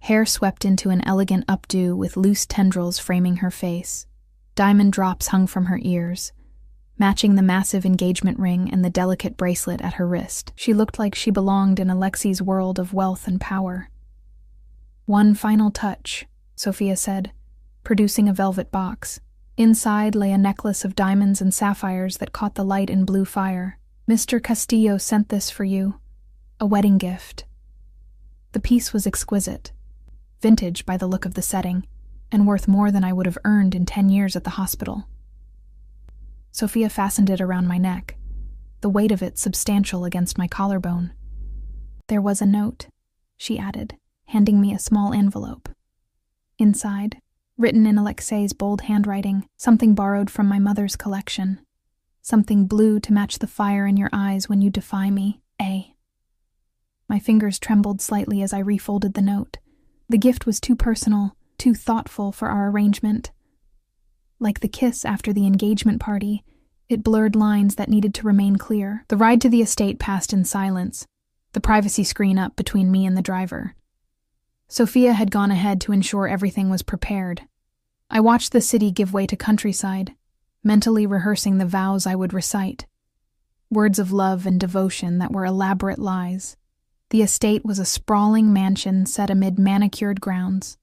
hair swept into an elegant updo with loose tendrils framing her face. Diamond drops hung from her ears, matching the massive engagement ring and the delicate bracelet at her wrist. She looked like she belonged in Alexei's world of wealth and power. "One final touch," Sophia said, producing a velvet box. Inside lay a necklace of diamonds and sapphires that caught the light in blue fire. "Mr. Castillo sent this for you, a wedding gift." The piece was exquisite, vintage by the look of the setting, and worth more than I would have earned in 10 years at the hospital. Sophia fastened it around my neck, the weight of it substantial against my collarbone. "There was a note," she added, handing me a small envelope. Inside, written in Alexei's bold handwriting, something borrowed from my mother's collection. "Something blue to match the fire in your eyes when you defy me, A." My fingers trembled slightly as I refolded the note. The gift was too personal, too thoughtful for our arrangement. Like the kiss after the engagement party, it blurred lines that needed to remain clear. The ride to the estate passed in silence, the privacy screen up between me and the driver. Sophia had gone ahead to ensure everything was prepared. I watched the city give way to countryside, mentally rehearsing the vows I would recite. Words of love and devotion that were elaborate lies. The estate was a sprawling mansion set amid manicured grounds,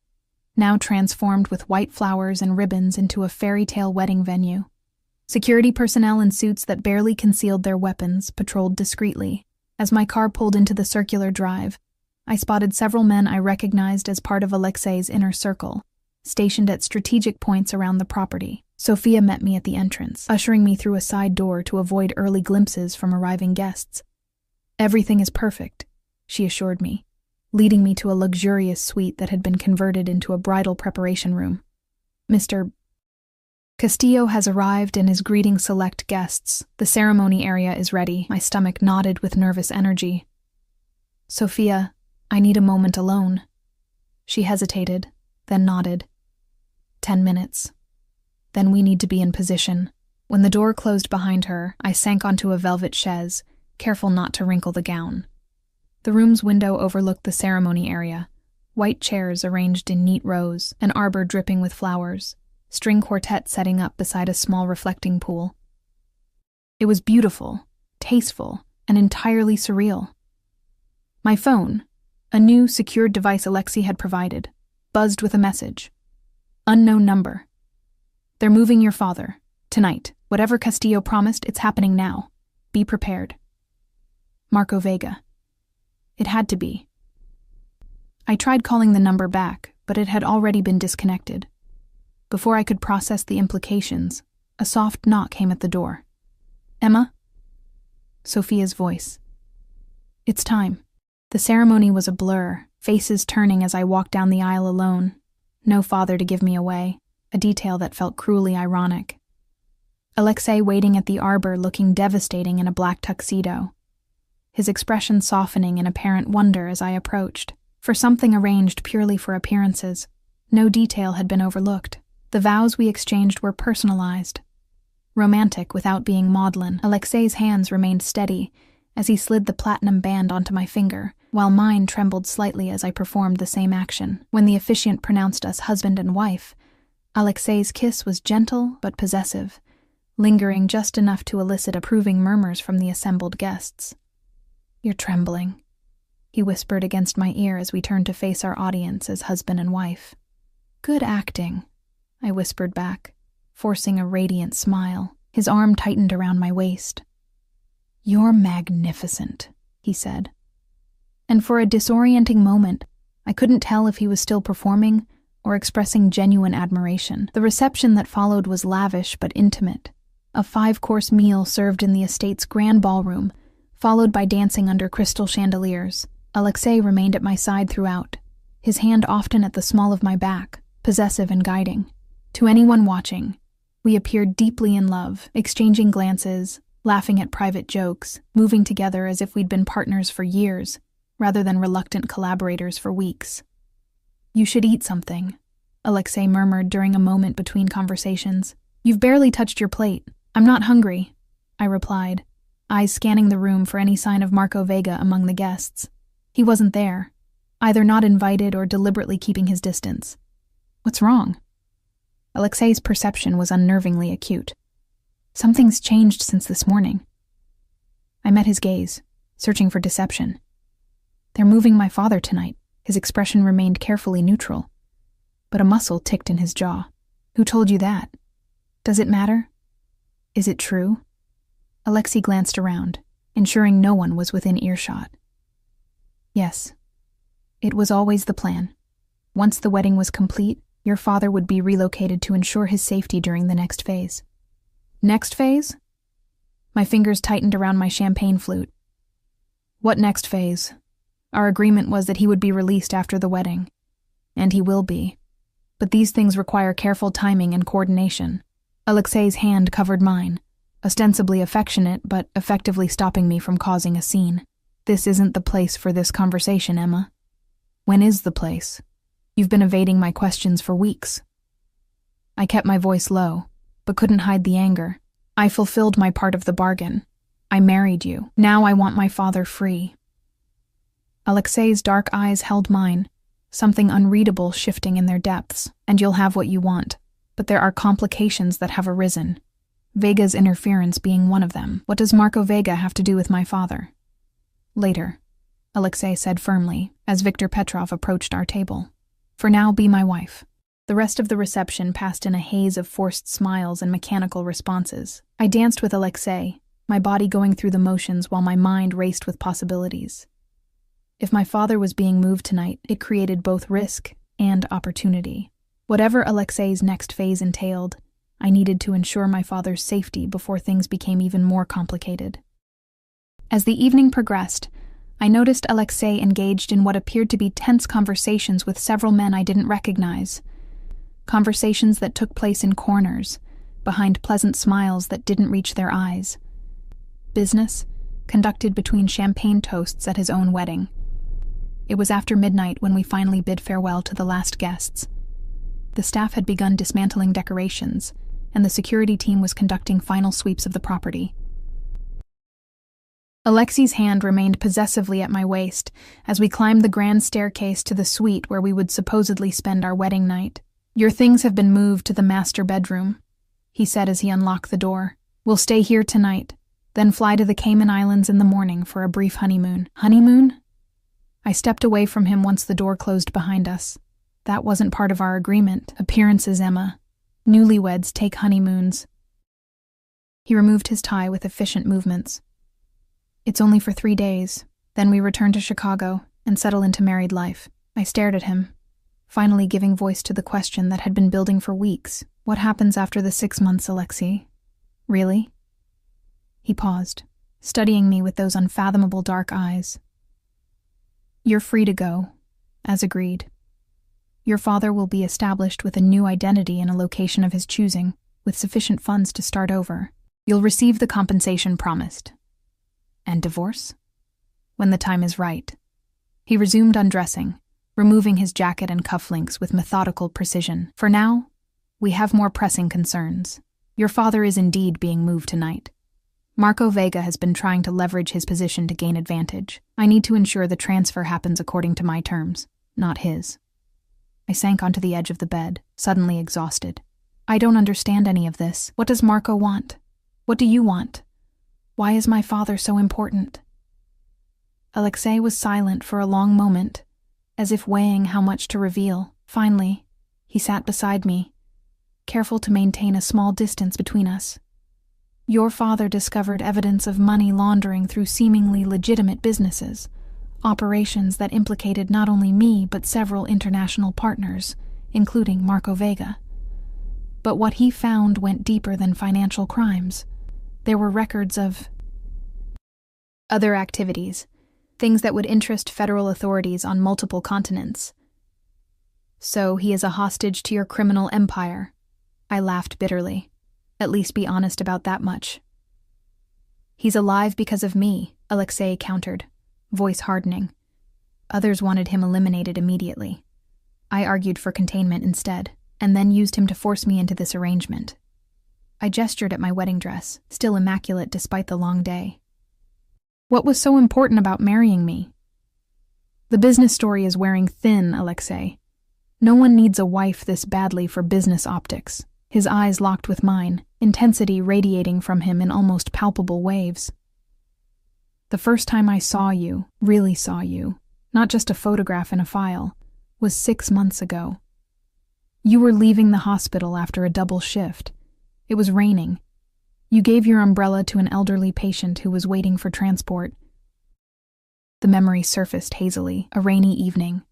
now transformed with white flowers and ribbons into a fairy tale wedding venue. Security personnel in suits that barely concealed their weapons patrolled discreetly. As my car pulled into the circular drive, I spotted several men I recognized as part of Alexei's inner circle, stationed at strategic points around the property. Sophia met me at the entrance, ushering me through a side door to avoid early glimpses from arriving guests. "Everything is perfect," she assured me, leading me to a luxurious suite that had been converted into a bridal preparation room. "Mr. Castillo has arrived and is greeting select guests. The ceremony area is ready." My stomach nodded with nervous energy. "Sophia, I need a moment alone." She hesitated, then nodded. 10 minutes. Then we need to be in position. When the door closed behind her, I sank onto a velvet chaise, careful not to wrinkle the gown. The room's window overlooked the ceremony area, white chairs arranged in neat rows, an arbor dripping with flowers, string quartet setting up beside a small reflecting pool. It was beautiful, tasteful, and entirely surreal. My phone, a new secured device Alexei had provided, buzzed with a message. "Unknown number. They're moving your father. Tonight. Whatever Castillo promised, it's happening now. Be prepared. Marco Vega." It had to be. I tried calling the number back, but it had already been disconnected. Before I could process the implications, a soft knock came at the door. "Emma?" Sophia's voice. "It's time." The ceremony was a blur, faces turning as I walked down the aisle alone. No father to give me away, a detail that felt cruelly ironic. Alexei waiting at the arbor looking devastating in a black tuxedo, his expression softening in apparent wonder as I approached. For something arranged purely for appearances, no detail had been overlooked. The vows we exchanged were personalized. Romantic without being maudlin, Alexei's hands remained steady as he slid the platinum band onto my finger, while mine trembled slightly as I performed the same action. When the officiant pronounced us husband and wife, Alexei's kiss was gentle but possessive, lingering just enough to elicit approving murmurs from the assembled guests. "You're trembling," he whispered against my ear as we turned to face our audience as husband and wife. "Good acting," I whispered back, forcing a radiant smile. His arm tightened around my waist. "You're magnificent," he said. And for a disorienting moment, I couldn't tell if he was still performing or expressing genuine admiration. The reception that followed was lavish but intimate, a 5-course meal served in the estate's grand ballroom, followed by dancing under crystal chandeliers. Alexei remained at my side throughout, his hand often at the small of my back, possessive and guiding. To anyone watching, we appeared deeply in love, exchanging glances, laughing at private jokes, moving together as if we'd been partners for years, rather than reluctant collaborators for weeks. "You should eat something," Alexei murmured during a moment between conversations. "You've barely touched your plate." "I'm not hungry," I replied, eyes scanning the room for any sign of Marco Vega among the guests. He wasn't there, either not invited or deliberately keeping his distance. "What's wrong?" Alexei's perception was unnervingly acute. "Something's changed since this morning." I met his gaze, searching for deception. "They're moving my father tonight." His expression remained carefully neutral, but a muscle ticked in his jaw. "Who told you that? Does it matter? Is it true?" Alexei glanced around, ensuring no one was within earshot. "Yes. It was always the plan. Once the wedding was complete, your father would be relocated to ensure his safety during the next phase." "Next phase?" My fingers tightened around my champagne flute. "What next phase? Our agreement was that he would be released after the wedding. And he will be. But these things require careful timing and coordination." Alexei's hand covered mine, ostensibly affectionate but effectively stopping me from causing a scene. "This isn't the place for this conversation, Emma." "When is the place? You've been evading my questions for weeks." I kept my voice low, but couldn't hide the anger. "I fulfilled my part of the bargain. I married you. Now I want my father free." Alexei's dark eyes held mine, something unreadable shifting in their depths. "And you'll have what you want. But there are complications that have arisen. Vega's interference being one of them. What does Marco Vega have to do with my father?" "Later," Alexei said firmly, as Viktor Petrov approached our table. "For now, be my wife." The rest of the reception passed in a haze of forced smiles and mechanical responses. I danced with Alexei, my body going through the motions while my mind raced with possibilities. If my father was being moved tonight, it created both risk and opportunity. Whatever Alexei's next phase entailed, I needed to ensure my father's safety before things became even more complicated. As the evening progressed, I noticed Alexei engaged in what appeared to be tense conversations with several men I didn't recognize. Conversations that took place in corners, behind pleasant smiles that didn't reach their eyes. Business, conducted between champagne toasts at his own wedding. It was after midnight when we finally bid farewell to the last guests. The staff had begun dismantling decorations, and the security team was conducting final sweeps of the property. Alexei's hand remained possessively at my waist as we climbed the grand staircase to the suite where we would supposedly spend our wedding night. "Your things have been moved to the master bedroom," he said as he unlocked the door. "We'll stay here tonight, then fly to the Cayman Islands in the morning for a brief honeymoon." "Honeymoon?" I stepped away from him once the door closed behind us. "That wasn't part of our agreement. Appearances, Emma. Newlyweds take honeymoons." He removed his tie with efficient movements. "It's only for 3 days. Then we return to Chicago and settle into married life." I stared at him, finally giving voice to the question that had been building for weeks. "What happens after the 6 months, Alexei? Really?" He paused, studying me with those unfathomable dark eyes. "You're free to go, as agreed. Your father will be established with a new identity in a location of his choosing, with sufficient funds to start over. You'll receive the compensation promised. And divorce? When the time is right." He resumed undressing, removing his jacket and cufflinks with methodical precision. "For now, we have more pressing concerns. Your father is indeed being moved tonight. Marco Vega has been trying to leverage his position to gain advantage. I need to ensure the transfer happens according to my terms, not his." I sank onto the edge of the bed, suddenly exhausted. "I don't understand any of this. What does Marco want? What do you want? Why is my father so important?" Alexei was silent for a long moment, as if weighing how much to reveal. Finally, he sat beside me, careful to maintain a small distance between us. "Your father discovered evidence of money laundering through seemingly legitimate businesses, operations that implicated not only me but several international partners, including Marco Vega. But what he found went deeper than financial crimes. There were records of other activities, things that would interest federal authorities on multiple continents. So he is a hostage to your criminal empire. I laughed bitterly. At least be honest about that much. He's alive because of me, Alexei countered, voice hardening. Others wanted him eliminated immediately. I argued for containment instead, and then used him to force me into this arrangement. I gestured at my wedding dress, still immaculate despite the long day. What was so important about marrying me? The business story is wearing thin, Alexei. No one needs a wife this badly for business optics. His eyes locked with mine, intensity radiating from him in almost palpable waves. The first time I saw you, really saw you, not just a photograph in a file, was 6 months ago. You were leaving the hospital after a double shift. It was raining. You gave your umbrella to an elderly patient who was waiting for transport. The memory surfaced hazily, a rainy evening.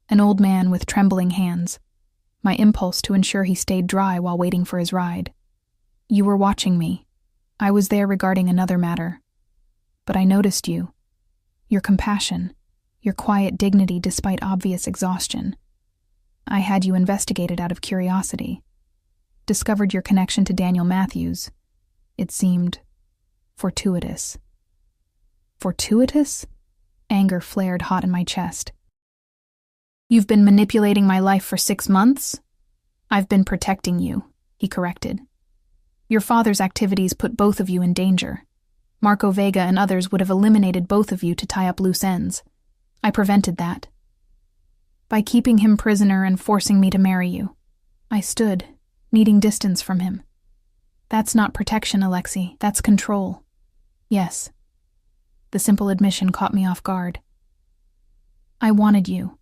An old man with trembling hands. My impulse to ensure he stayed dry while waiting for his ride. You were watching me. I was there regarding another matter. But I noticed you. Your compassion. Your quiet dignity despite obvious exhaustion. I had you investigated out of curiosity. Discovered your connection to Daniel Matthews. It seemed fortuitous. Fortuitous? Anger flared hot in my chest. You've been manipulating my life for 6 months? I've been protecting you, he corrected. Your father's activities put both of you in danger. Marco Vega and others would have eliminated both of you to tie up loose ends. I prevented that. By keeping him prisoner and forcing me to marry you. I stood, needing distance from him. That's not protection, Alexei. That's control. Yes. The simple admission caught me off guard. I wanted you.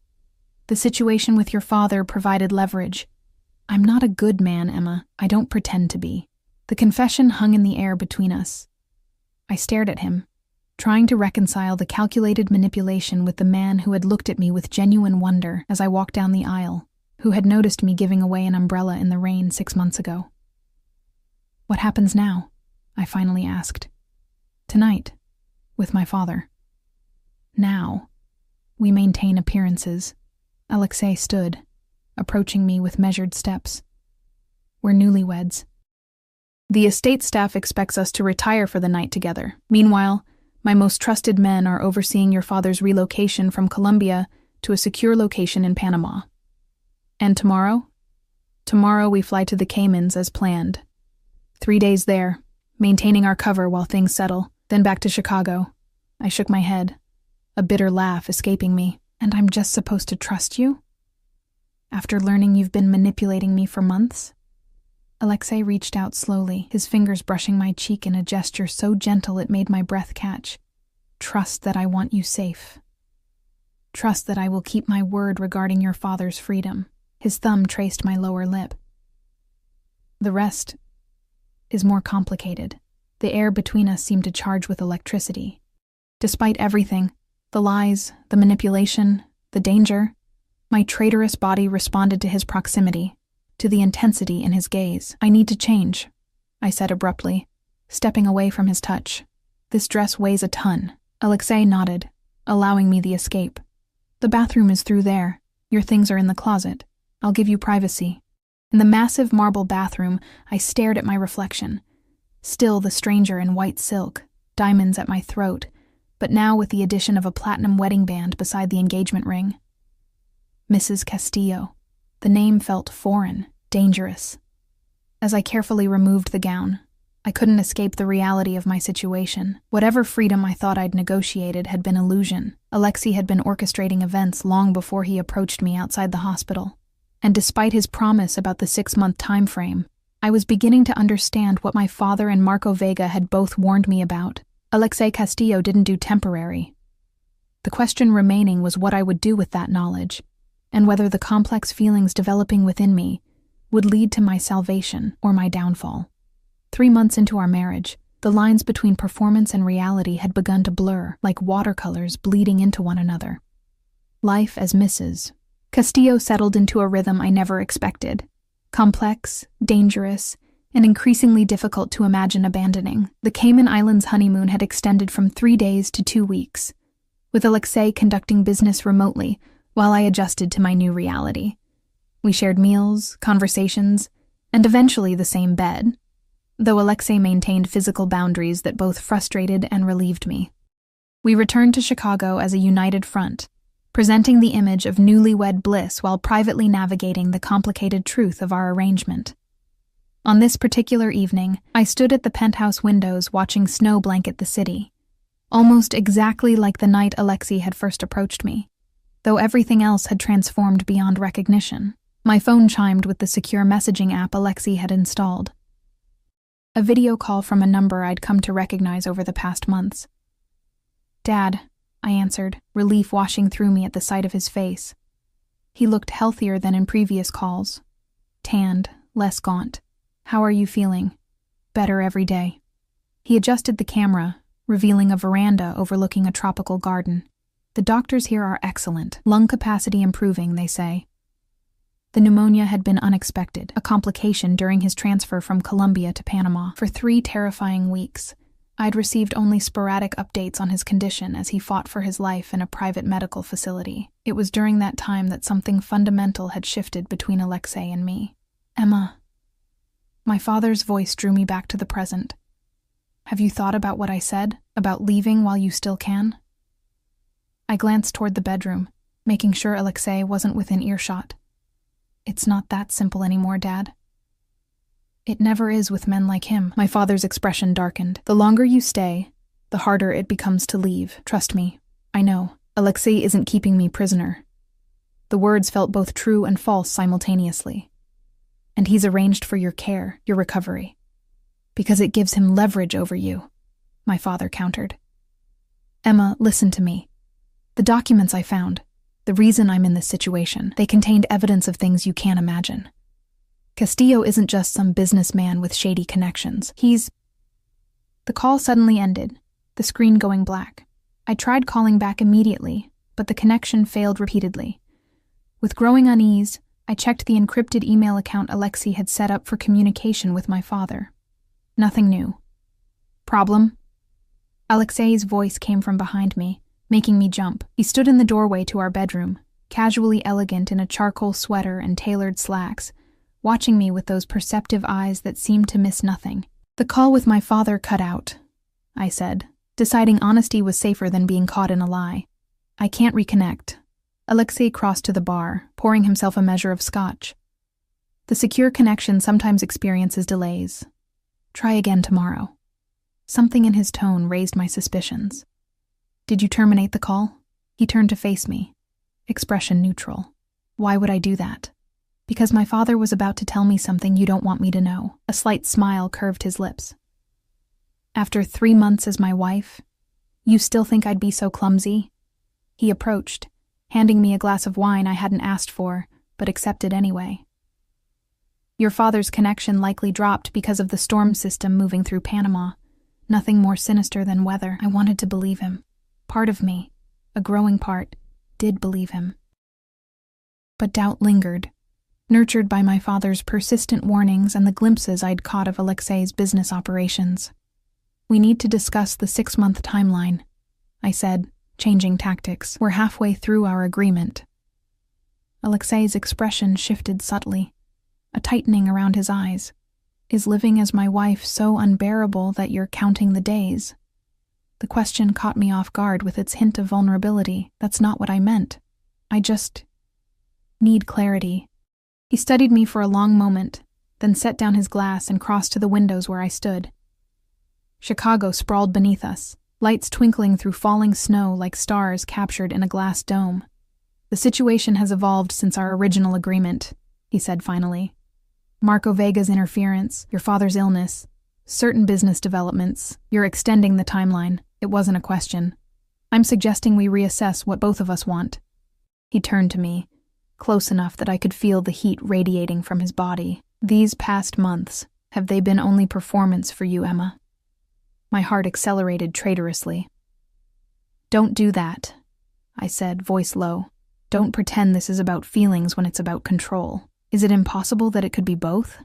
The situation with your father provided leverage. I'm not a good man, Emma. I don't pretend to be. The confession hung in the air between us. I stared at him, trying to reconcile the calculated manipulation with the man who had looked at me with genuine wonder as I walked down the aisle, who had noticed me giving away an umbrella in the rain 6 months ago. What happens now? I finally asked. Tonight, with my father. Now, we maintain appearances. Alexei stood, approaching me with measured steps. We're newlyweds. The estate staff expects us to retire for the night together. Meanwhile, my most trusted men are overseeing your father's relocation from Colombia to a secure location in Panama. And tomorrow? Tomorrow we fly to the Caymans as planned. 3 days there, maintaining our cover while things settle, then back to Chicago. I shook my head, a bitter laugh escaping me. And I'm just supposed to trust you? After learning you've been manipulating me for months? Alexei reached out slowly, his fingers brushing my cheek in a gesture so gentle it made my breath catch. Trust that I want you safe. Trust that I will keep my word regarding your father's freedom. His thumb traced my lower lip. The rest is more complicated. The air between us seemed to charge with electricity. Despite everything, the lies, the manipulation, the danger, my traitorous body responded to his proximity, to the intensity in his gaze. I need to change, I said abruptly, stepping away from his touch. This dress weighs a ton. Alexei nodded, allowing me the escape. The bathroom is through there. Your things are in the closet. I'll give you privacy. In the massive marble bathroom, I stared at my reflection. Still the stranger in white silk, diamonds at my throat, but now with the addition of a platinum wedding band beside the engagement ring. Mrs. Castillo. The name felt foreign, dangerous. As I carefully removed the gown, I couldn't escape the reality of my situation. Whatever freedom I thought I'd negotiated had been illusion. Alexei had been orchestrating events long before he approached me outside the hospital. And despite his promise about the 6-month time frame, I was beginning to understand what my father and Marco Vega had both warned me about. Alexei Castillo didn't do temporary. The question remaining was what I would do with that knowledge, and whether the complex feelings developing within me would lead to my salvation or my downfall. 3 months into our marriage, the lines between performance and reality had begun to blur, like watercolors bleeding into one another. Life as Mrs. Castillo settled into a rhythm I never expected. Complex, dangerous, and increasingly difficult to imagine abandoning. The Cayman Islands honeymoon had extended from 3 days to 2 weeks, with Alexei conducting business remotely while I adjusted to my new reality. We shared meals, conversations, and eventually the same bed, though Alexei maintained physical boundaries that both frustrated and relieved me. We returned to Chicago as a united front, presenting the image of newlywed bliss while privately navigating the complicated truth of our arrangement. On this particular evening, I stood at the penthouse windows watching snow blanket the city, almost exactly like the night Alexei had first approached me, though everything else had transformed beyond recognition. My phone chimed with the secure messaging app Alexei had installed. A video call from a number I'd come to recognize over the past months. "Dad," I answered, relief washing through me at the sight of his face. He looked healthier than in previous calls. Tanned, less gaunt. "How are you feeling?" "Better every day." He adjusted the camera, revealing a veranda overlooking a tropical garden. "The doctors here are excellent. Lung capacity improving, they say." The pneumonia had been unexpected, a complication during his transfer from Colombia to Panama. For 3 terrifying weeks, I'd received only sporadic updates on his condition as he fought for his life in a private medical facility. It was during that time that something fundamental had shifted between Alexei and me. "Emma." My father's voice drew me back to the present. "Have you thought about what I said, about leaving while you still can?" I glanced toward the bedroom, making sure Alexei wasn't within earshot. "It's not that simple anymore, Dad." "It never is with men like him." My father's expression darkened. "The longer you stay, the harder it becomes to leave. Trust me. I know. Alexei isn't keeping me prisoner." The words felt both true and false simultaneously. "And he's arranged for your care, your recovery. Because it gives him leverage over you," my father countered. "Emma, listen to me. The documents I found, the reason I'm in this situation, they contained evidence of things you can't imagine. Castillo isn't just some businessman with shady connections. He's..." The call suddenly ended, the screen going black. I tried calling back immediately, but the connection failed repeatedly. With growing unease, I checked the encrypted email account Alexei had set up for communication with my father. Nothing new. "Problem?" Alexei's voice came from behind me, making me jump. He stood in the doorway to our bedroom, casually elegant in a charcoal sweater and tailored slacks, watching me with those perceptive eyes that seemed to miss nothing. "The call with my father cut out," I said, deciding honesty was safer than being caught in a lie. "I can't reconnect." Alexei crossed to the bar, pouring himself a measure of scotch. "The secure connection sometimes experiences delays. Try again tomorrow." Something in his tone raised my suspicions. "Did you terminate the call?" He turned to face me, expression neutral. "Why would I do that?" "Because my father was about to tell me something you don't want me to know." A slight smile curved his lips. "After 3 months as my wife, you still think I'd be so clumsy?" He approached, handing me a glass of wine I hadn't asked for, but accepted anyway. "Your father's connection likely dropped because of the storm system moving through Panama. Nothing more sinister than weather." I wanted to believe him. Part of me, a growing part, did believe him. But doubt lingered, nurtured by my father's persistent warnings and the glimpses I'd caught of Alexei's business operations. "We need to discuss the 6-month timeline," I said, changing tactics. "We're halfway through our agreement." Alexei's expression shifted subtly, a tightening around his eyes. "Is living as my wife so unbearable that you're counting the days?" The question caught me off guard with its hint of vulnerability. "That's not what I meant. I just need clarity." He studied me for a long moment, then set down his glass and crossed to the windows where I stood. Chicago sprawled beneath us, lights twinkling through falling snow like stars captured in a glass dome. "The situation has evolved since our original agreement," he said finally. "Marco Vega's interference, your father's illness, certain business developments, you're extending the timeline. It wasn't a question. I'm suggesting we reassess what both of us want." He turned to me, close enough that I could feel the heat radiating from his body. "These past months, have they been only performance for you, Emma?" My heart accelerated traitorously. "Don't do that," I said, voice low. "Don't pretend this is about feelings when it's about control. Is it impossible that it could be both?"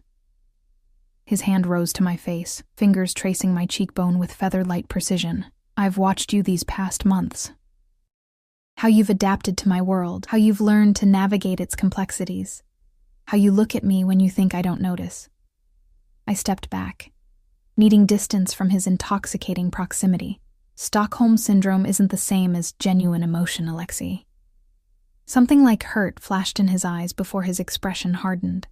His hand rose to my face, fingers tracing my cheekbone with feather-light precision. "I've watched you these past months. How you've adapted to my world, how you've learned to navigate its complexities. How you look at me when you think I don't notice. I stepped back, needing distance from his intoxicating proximity. Stockholm Syndrome isn't the same as genuine emotion, Alexei. Something like hurt flashed in his eyes before his expression hardened.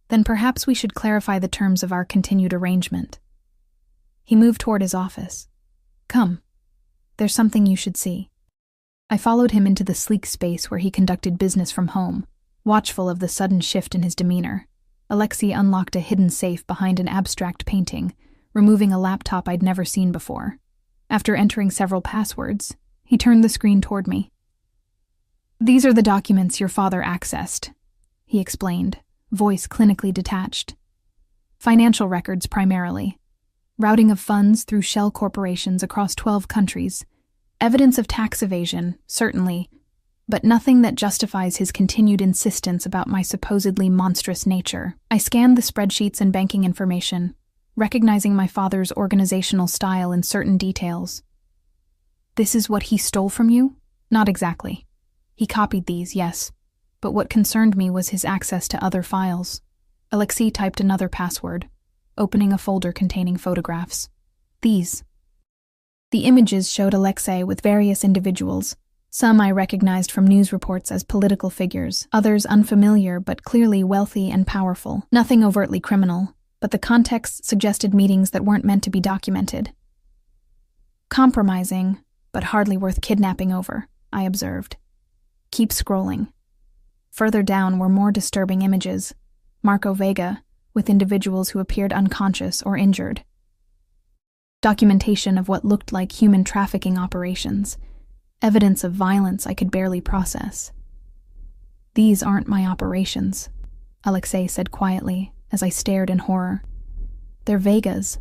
Then perhaps we should clarify the terms of our continued arrangement. He moved toward his office. Come. There's something you should see. I followed him into the sleek space where he conducted business from home, watchful of the sudden shift in his demeanor. Alexei unlocked a hidden safe behind an abstract painting, removing a laptop I'd never seen before. After entering several passwords, he turned the screen toward me. These are the documents your father accessed, he explained, voice clinically detached. Financial records primarily. Routing of funds through shell corporations across 12 countries. Evidence of tax evasion, certainly, but nothing that justifies his continued insistence about my supposedly monstrous nature. I scanned the spreadsheets and banking information, recognizing my father's organizational style in certain details. This is what he stole from you? Not exactly. He copied these, yes, but what concerned me was his access to other files. Alexei typed another password, opening a folder containing photographs. These. The images showed Alexei with various individuals. Some I recognized from news reports as political figures, others unfamiliar but clearly wealthy and powerful. Nothing overtly criminal, but the context suggested meetings that weren't meant to be documented. Compromising, but hardly worth kidnapping over, I observed. Keep scrolling. Further down were more disturbing images. Marco Vega, with individuals who appeared unconscious or injured. Documentation of what looked like human trafficking operations. Evidence of violence I could barely process. These aren't my operations, Alexei said quietly as I stared in horror. They're Vega's.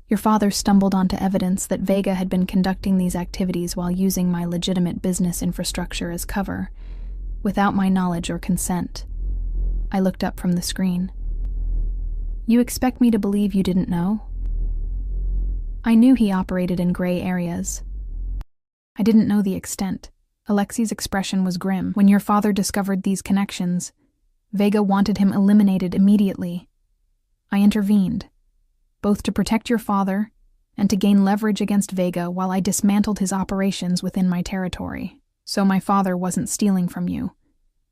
Your father stumbled onto evidence that Vega had been conducting these activities while using my legitimate business infrastructure as cover, without my knowledge or consent. I looked up from the screen. You expect me to believe you didn't know? I knew he operated in gray areas. I didn't know the extent. Alexei's expression was grim. When your father discovered these connections, Vega wanted him eliminated immediately. I intervened, both to protect your father and to gain leverage against Vega while I dismantled his operations within my territory. So my father wasn't stealing from you.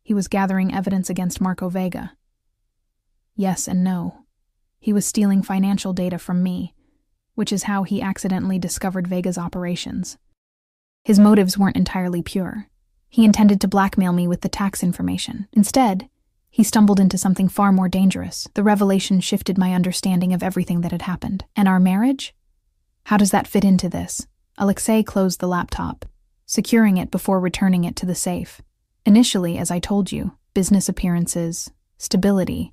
He was gathering evidence against Marco Vega. Yes and no. He was stealing financial data from me, which is how he accidentally discovered Vega's operations. His motives weren't entirely pure. He intended to blackmail me with the tax information. Instead, he stumbled into something far more dangerous. The revelation shifted my understanding of everything that had happened. And our marriage? How does that fit into this? Alexei closed the laptop, securing it before returning it to the safe. Initially, as I told you, business appearances, stability.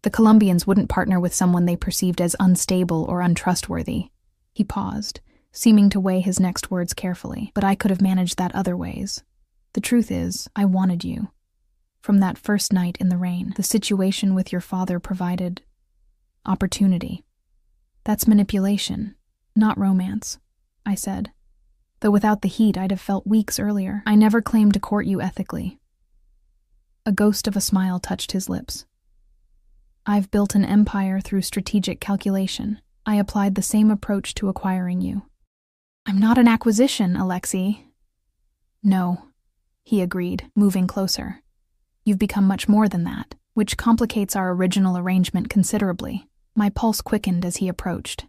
The Colombians wouldn't partner with someone they perceived as unstable or untrustworthy. He paused, seeming to weigh his next words carefully. But I could have managed that other ways. The truth is, I wanted you. From that first night in the rain, the situation with your father provided opportunity. That's manipulation, not romance, I said. Though without the heat I'd have felt weeks earlier. I never claimed to court you ethically. A ghost of a smile touched his lips. I've built an empire through strategic calculation. I applied the same approach to acquiring you. I'm not an acquisition, Alexei. No, he agreed, moving closer. You've become much more than that, which complicates our original arrangement considerably. My pulse quickened as he approached.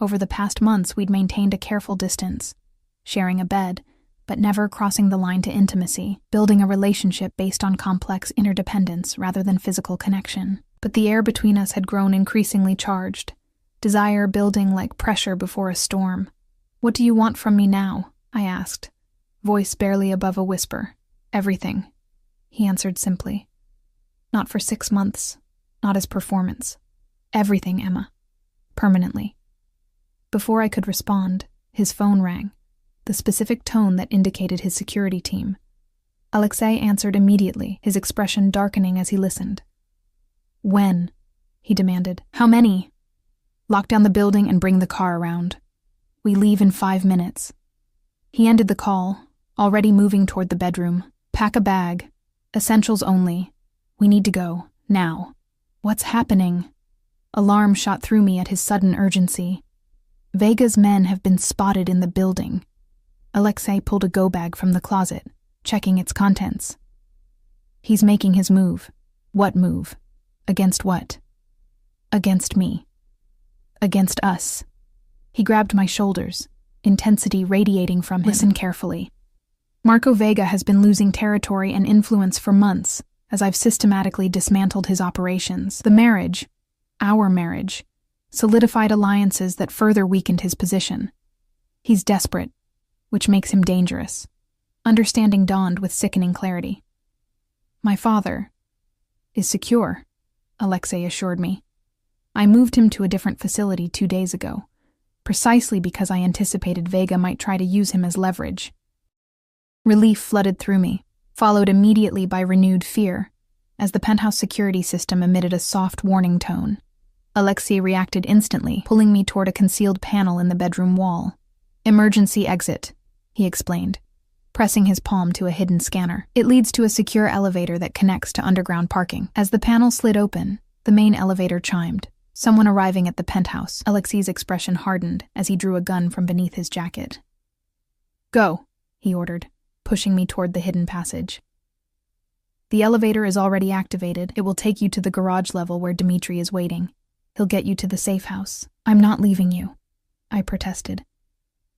Over the past months, we'd maintained a careful distance, sharing a bed, but never crossing the line to intimacy, building a relationship based on complex interdependence rather than physical connection. But the air between us had grown increasingly charged, desire building like pressure before a storm. What do you want from me now? I asked, voice barely above a whisper. Everything, he answered simply. Not for 6 months, not as performance. Everything, Emma. Permanently. Before I could respond, his phone rang, the specific tone that indicated his security team. Alexei answered immediately, his expression darkening as he listened. When? He demanded. How many? Lock down the building and bring the car around. We leave in 5 minutes. He ended the call, already moving toward the bedroom. Pack a bag. Essentials only. We need to go, now. What's happening? Alarm shot through me at his sudden urgency. Vega's men have been spotted in the building. Alexei pulled a go-bag from the closet, checking its contents. He's making his move. What move? Against what? Against me. Against us. He grabbed my shoulders, intensity radiating from him. Listen carefully. Marco Vega has been losing territory and influence for months, as I've systematically dismantled his operations. The marriage, our marriage, solidified alliances that further weakened his position. He's desperate, which makes him dangerous. Understanding dawned with sickening clarity. My father is secure, Alexei assured me. I moved him to a different facility 2 days ago, precisely because I anticipated Vega might try to use him as leverage. Relief flooded through me, followed immediately by renewed fear, as the penthouse security system emitted a soft warning tone. Alexei reacted instantly, pulling me toward a concealed panel in the bedroom wall. Emergency exit, he explained, pressing his palm to a hidden scanner. It leads to a secure elevator that connects to underground parking. As the panel slid open, the main elevator chimed. Someone arriving at the penthouse. Alexei's expression hardened as he drew a gun from beneath his jacket. Go, he ordered, pushing me toward the hidden passage. The elevator is already activated. It will take you to the garage level where Dmitri is waiting. He'll get you to the safe house. I'm not leaving you, I protested.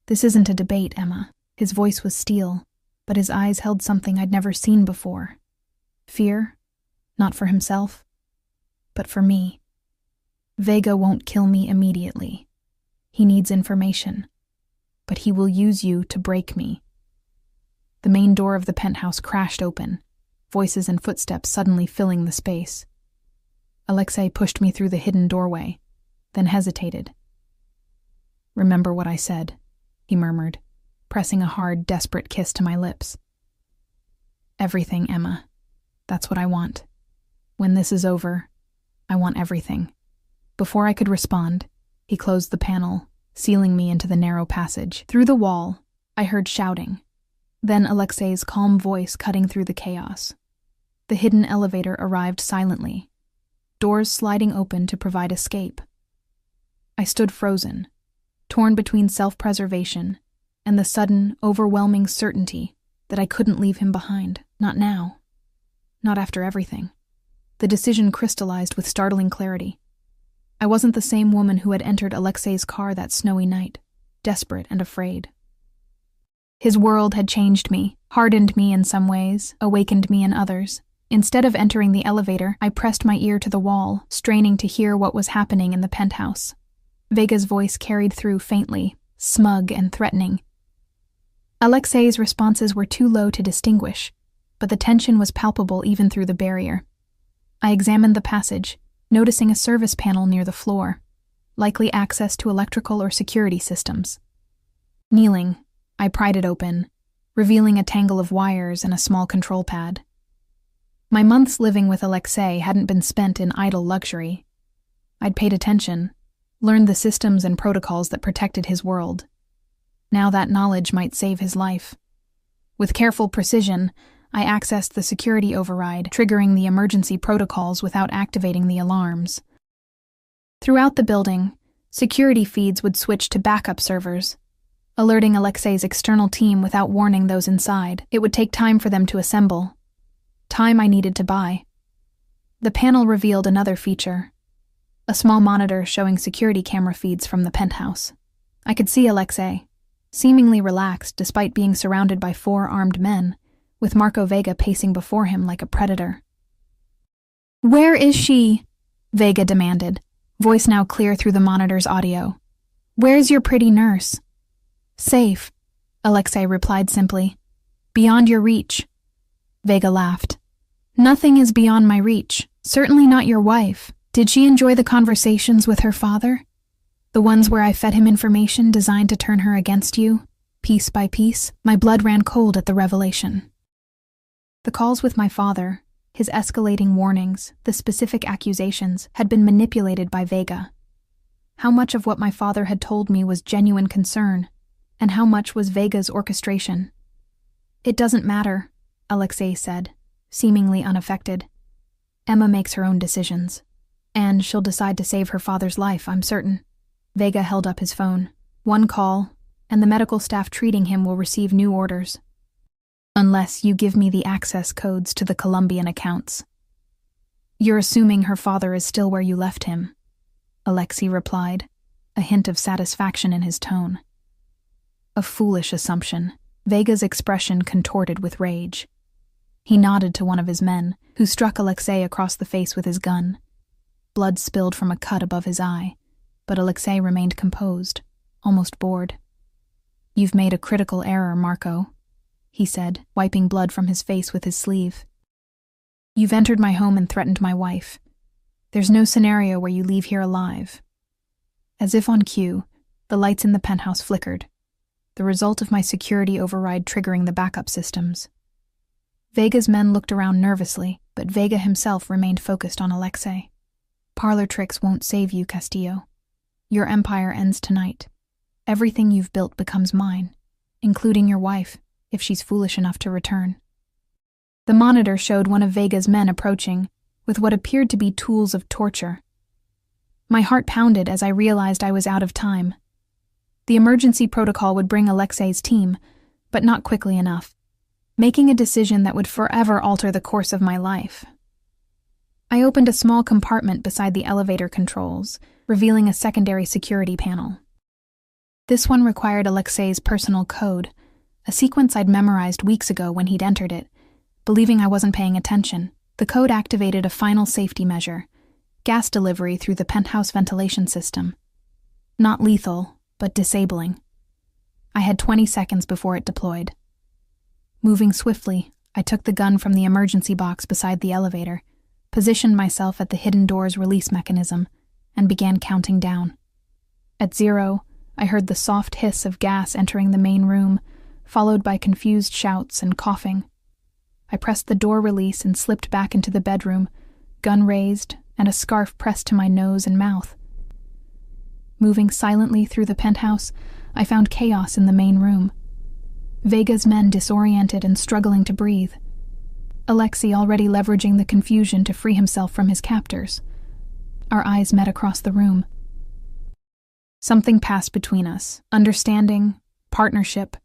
This isn't a debate, Emma. His voice was steel, but his eyes held something I'd never seen before. Fear, not for himself, but for me. Vega won't kill me immediately. He needs information, but he will use you to break me. The main door of the penthouse crashed open, voices and footsteps suddenly filling the space. Alexei pushed me through the hidden doorway, then hesitated. Remember what I said, he murmured, pressing a hard, desperate kiss to my lips. Everything, Emma. That's what I want. When this is over, I want everything. Before I could respond, he closed the panel, sealing me into the narrow passage. Through the wall, I heard shouting, then Alexei's calm voice cutting through the chaos. The hidden elevator arrived silently, doors sliding open to provide escape. I stood frozen, torn between self-preservation and the sudden, overwhelming certainty that I couldn't leave him behind. Not now. Not after everything. The decision crystallized with startling clarity. I wasn't the same woman who had entered Alexei's car that snowy night, desperate and afraid. His world had changed me, hardened me in some ways, awakened me in others. Instead of entering the elevator, I pressed my ear to the wall, straining to hear what was happening in the penthouse. Vega's voice carried through faintly, smug and threatening. Alexei's responses were too low to distinguish, but the tension was palpable even through the barrier. I examined the passage, noticing a service panel near the floor, likely access to electrical or security systems. Kneeling, I pried it open, revealing a tangle of wires and a small control pad. My months living with Alexei hadn't been spent in idle luxury. I'd paid attention, learned the systems and protocols that protected his world. Now that knowledge might save his life. With careful precision, I accessed the security override, triggering the emergency protocols without activating the alarms. Throughout the building, security feeds would switch to backup servers, alerting Alexei's external team without warning those inside. It would take time for them to assemble. Time I needed to buy. The panel revealed another feature. A small monitor showing security camera feeds from the penthouse. I could see Alexei, seemingly relaxed despite being surrounded by 4 armed men, with Marco Vega pacing before him like a predator. "Where is she?" Vega demanded, voice now clear through the monitor's audio. "Where's your pretty nurse?" "Safe," Alexei replied simply. "Beyond your reach." Vega laughed. "Nothing is beyond my reach, certainly not your wife. Did she enjoy the conversations with her father? The ones where I fed him information designed to turn her against you, piece by piece?" My blood ran cold at the revelation. The calls with my father, his escalating warnings, the specific accusations, had been manipulated by Vega. How much of what my father had told me was genuine concern, and how much was Vega's orchestration? "It doesn't matter," Alexei said, seemingly unaffected. Emma makes her own decisions. And she'll decide to save her father's life, I'm certain. Vega held up his phone. One call, and the medical staff treating him will receive new orders. Unless you give me the access codes to the Colombian accounts. You're assuming her father is still where you left him, Alexei replied, a hint of satisfaction in his tone. A foolish assumption. Vega's expression contorted with rage. He nodded to one of his men, who struck Alexei across the face with his gun. Blood spilled from a cut above his eye, but Alexei remained composed, almost bored. You've made a critical error, Marco, he said, wiping blood from his face with his sleeve. You've entered my home and threatened my wife. There's no scenario where you leave here alive. As if on cue, the lights in the penthouse flickered, the result of my security override triggering the backup systems. Vega's men looked around nervously, but Vega himself remained focused on Alexei. Parlor tricks won't save you, Castillo. Your empire ends tonight. Everything you've built becomes mine, including your wife, if she's foolish enough to return. The monitor showed one of Vega's men approaching, with what appeared to be tools of torture. My heart pounded as I realized I was out of time. The emergency protocol would bring Alexei's team, but not quickly enough, making a decision that would forever alter the course of my life. I opened a small compartment beside the elevator controls, revealing a secondary security panel. This one required Alexei's personal code, a sequence I'd memorized weeks ago when he'd entered it. Believing I wasn't paying attention, the code activated a final safety measure: gas delivery through the penthouse ventilation system. Not lethal, but disabling. I had 20 seconds before it deployed. Moving swiftly, I took the gun from the emergency box beside the elevator, positioned myself at the hidden door's release mechanism, and began counting down. At 0, I heard the soft hiss of gas entering the main room, followed by confused shouts and coughing. I pressed the door release and slipped back into the bedroom, gun raised and a scarf pressed to my nose and mouth. Moving silently through the penthouse, I found chaos in the main room. Vega's men disoriented and struggling to breathe. Alexei already leveraging the confusion to free himself from his captors. Our eyes met across the room. Something passed between us: understanding, partnership,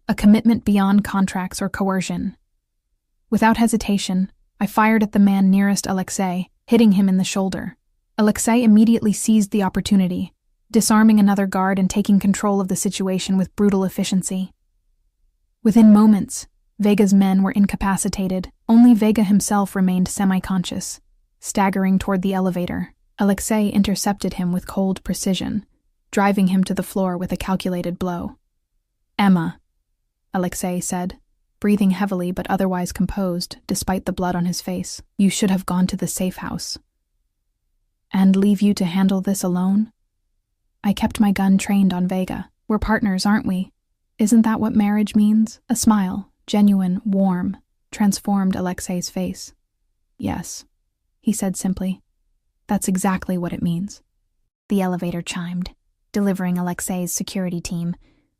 a commitment beyond contracts or coercion. Without hesitation, I fired at the man nearest Alexei, hitting him in the shoulder. Alexei immediately seized the opportunity, disarming another guard and taking control of the situation with brutal efficiency. Within moments, Vega's men were incapacitated. Only Vega himself remained semi-conscious. Staggering toward the elevator, Alexei intercepted him with cold precision, driving him to the floor with a calculated blow. "Emma," Alexei said, breathing heavily but otherwise composed despite the blood on his face. "You should have gone to the safe house." "And leave you to handle this alone?" I kept my gun trained on Vega. "We're partners, aren't we? Isn't that what marriage means?" A smile, genuine, warm, transformed Alexei's face. "Yes," he said simply. "That's exactly what it means." The elevator chimed, delivering Alexei's security team,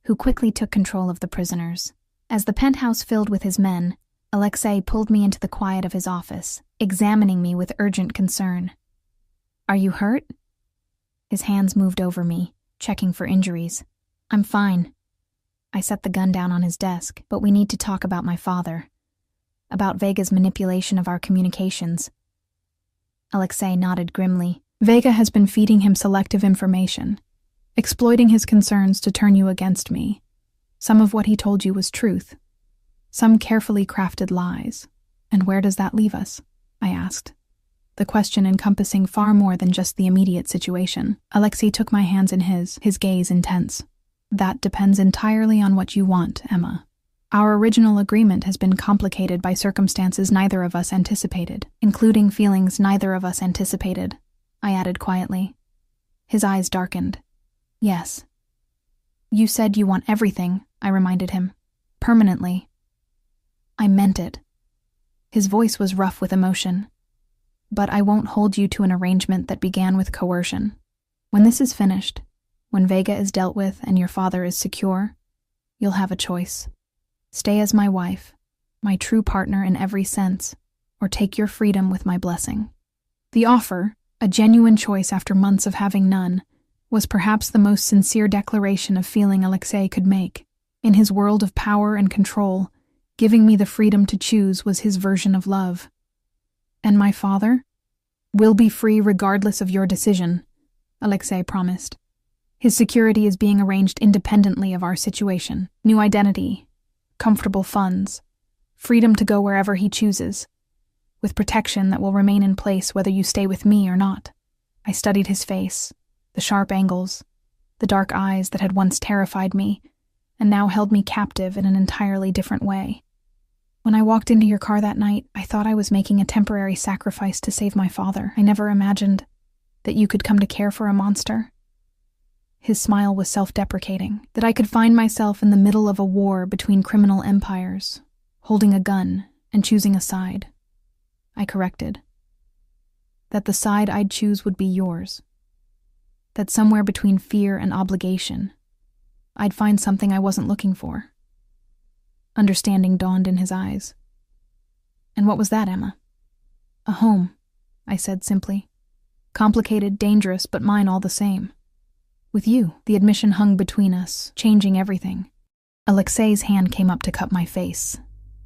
who quickly took control of the prisoners. As the penthouse filled with his men, Alexei pulled me into the quiet of his office, examining me with urgent concern. "Are you hurt?" His hands moved over me, checking for injuries. "I'm fine." I set the gun down on his desk. "But we need to talk about my father. About Vega's manipulation of our communications." Alexei nodded grimly. "Vega has been feeding him selective information, exploiting his concerns to turn you against me. Some of what he told you was truth, some carefully crafted lies. And where does that leave us?" I asked, the question encompassing far more than just the immediate situation. Alexei took my hands in his gaze intense. "That depends entirely on what you want, Emma. Our original agreement has been complicated by circumstances neither of us anticipated, including feelings neither of us anticipated," I added quietly. His eyes darkened. "Yes." "You said you want everything," I reminded him. "Permanently." "I meant it." His voice was rough with emotion. "But I won't hold you to an arrangement that began with coercion. When this is finished, when Vega is dealt with and your father is secure, you'll have a choice. Stay as my wife, my true partner in every sense, or take your freedom with my blessing. The offer, a genuine choice after months of having none, was perhaps the most sincere declaration of feeling Alexei could make. In his world of power and control, giving me the freedom to choose was his version of love. And my father? Will be free regardless of your decision, Alexei promised. His security is being arranged independently of our situation. New identity, comfortable funds, freedom to go wherever he chooses, with protection that will remain in place whether you stay with me or not. I studied his face, the sharp angles, the dark eyes that had once terrified me, and now held me captive in an entirely different way. When I walked into your car that night, I thought I was making a temporary sacrifice to save my father. I never imagined that you could come to care for a monster. His smile was self-deprecating, that I could find myself in the middle of a war between criminal empires, holding a gun and choosing a side. I corrected. That the side I'd choose would be yours. That somewhere between fear and obligation, I'd find something I wasn't looking for. Understanding dawned in his eyes. And what was that, Emma? A home, I said simply. Complicated, dangerous, but mine all the same. With you, the admission hung between us, changing everything. Alexei's hand came up to cup my face,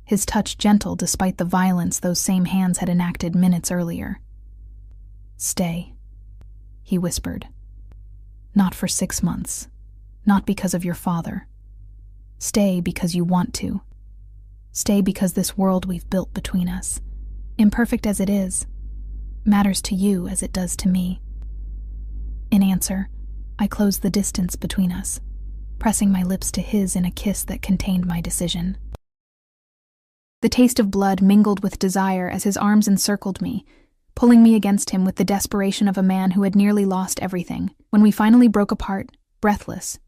his touch gentle despite the violence those same hands had enacted minutes earlier. Stay, he whispered. Not for 6 months. Not because of your father. Stay because you want to. Stay because this world we've built between us, imperfect as it is, matters to you as it does to me. In answer, I closed the distance between us, pressing my lips to his in a kiss that contained my decision. The taste of blood mingled with desire as his arms encircled me, pulling me against him with the desperation of a man who had nearly lost everything. When we finally broke apart, breathless,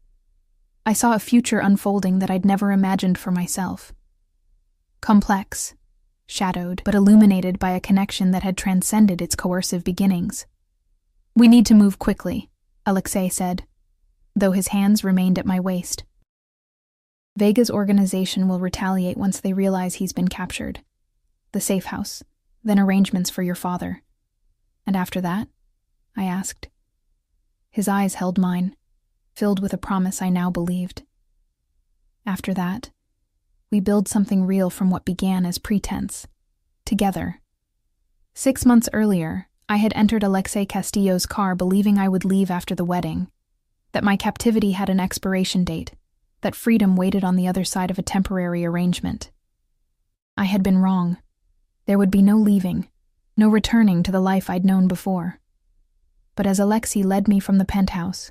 I saw a future unfolding that I'd never imagined for myself. Complex, shadowed, but illuminated by a connection that had transcended its coercive beginnings. We need to move quickly, Alexei said, though his hands remained at my waist. Vega's organization will retaliate once they realize he's been captured. The safe house, then arrangements for your father. And after that? I asked. His eyes held mine, filled with a promise I now believed. After that, we build something real from what began as pretense. Together. 6 months earlier, I had entered Alexei Castillo's car believing I would leave after the wedding, that my captivity had an expiration date, that freedom waited on the other side of a temporary arrangement. I had been wrong. There would be no leaving, no returning to the life I'd known before. But as Alexei led me from the penthouse,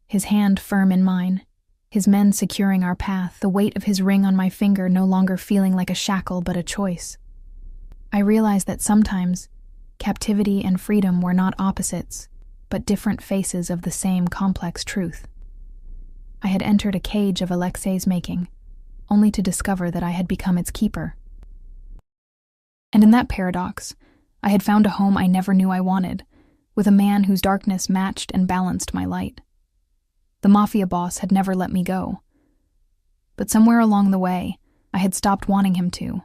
his hand firm in mine, his men securing our path, the weight of his ring on my finger no longer feeling like a shackle but a choice, I realized that sometimes captivity and freedom were not opposites, but different faces of the same complex truth. I had entered a cage of Alexei's making, only to discover that I had become its keeper. And in that paradox, I had found a home I never knew I wanted, with a man whose darkness matched and balanced my light. The Mafia boss had never let me go. But somewhere along the way, I had stopped wanting him to,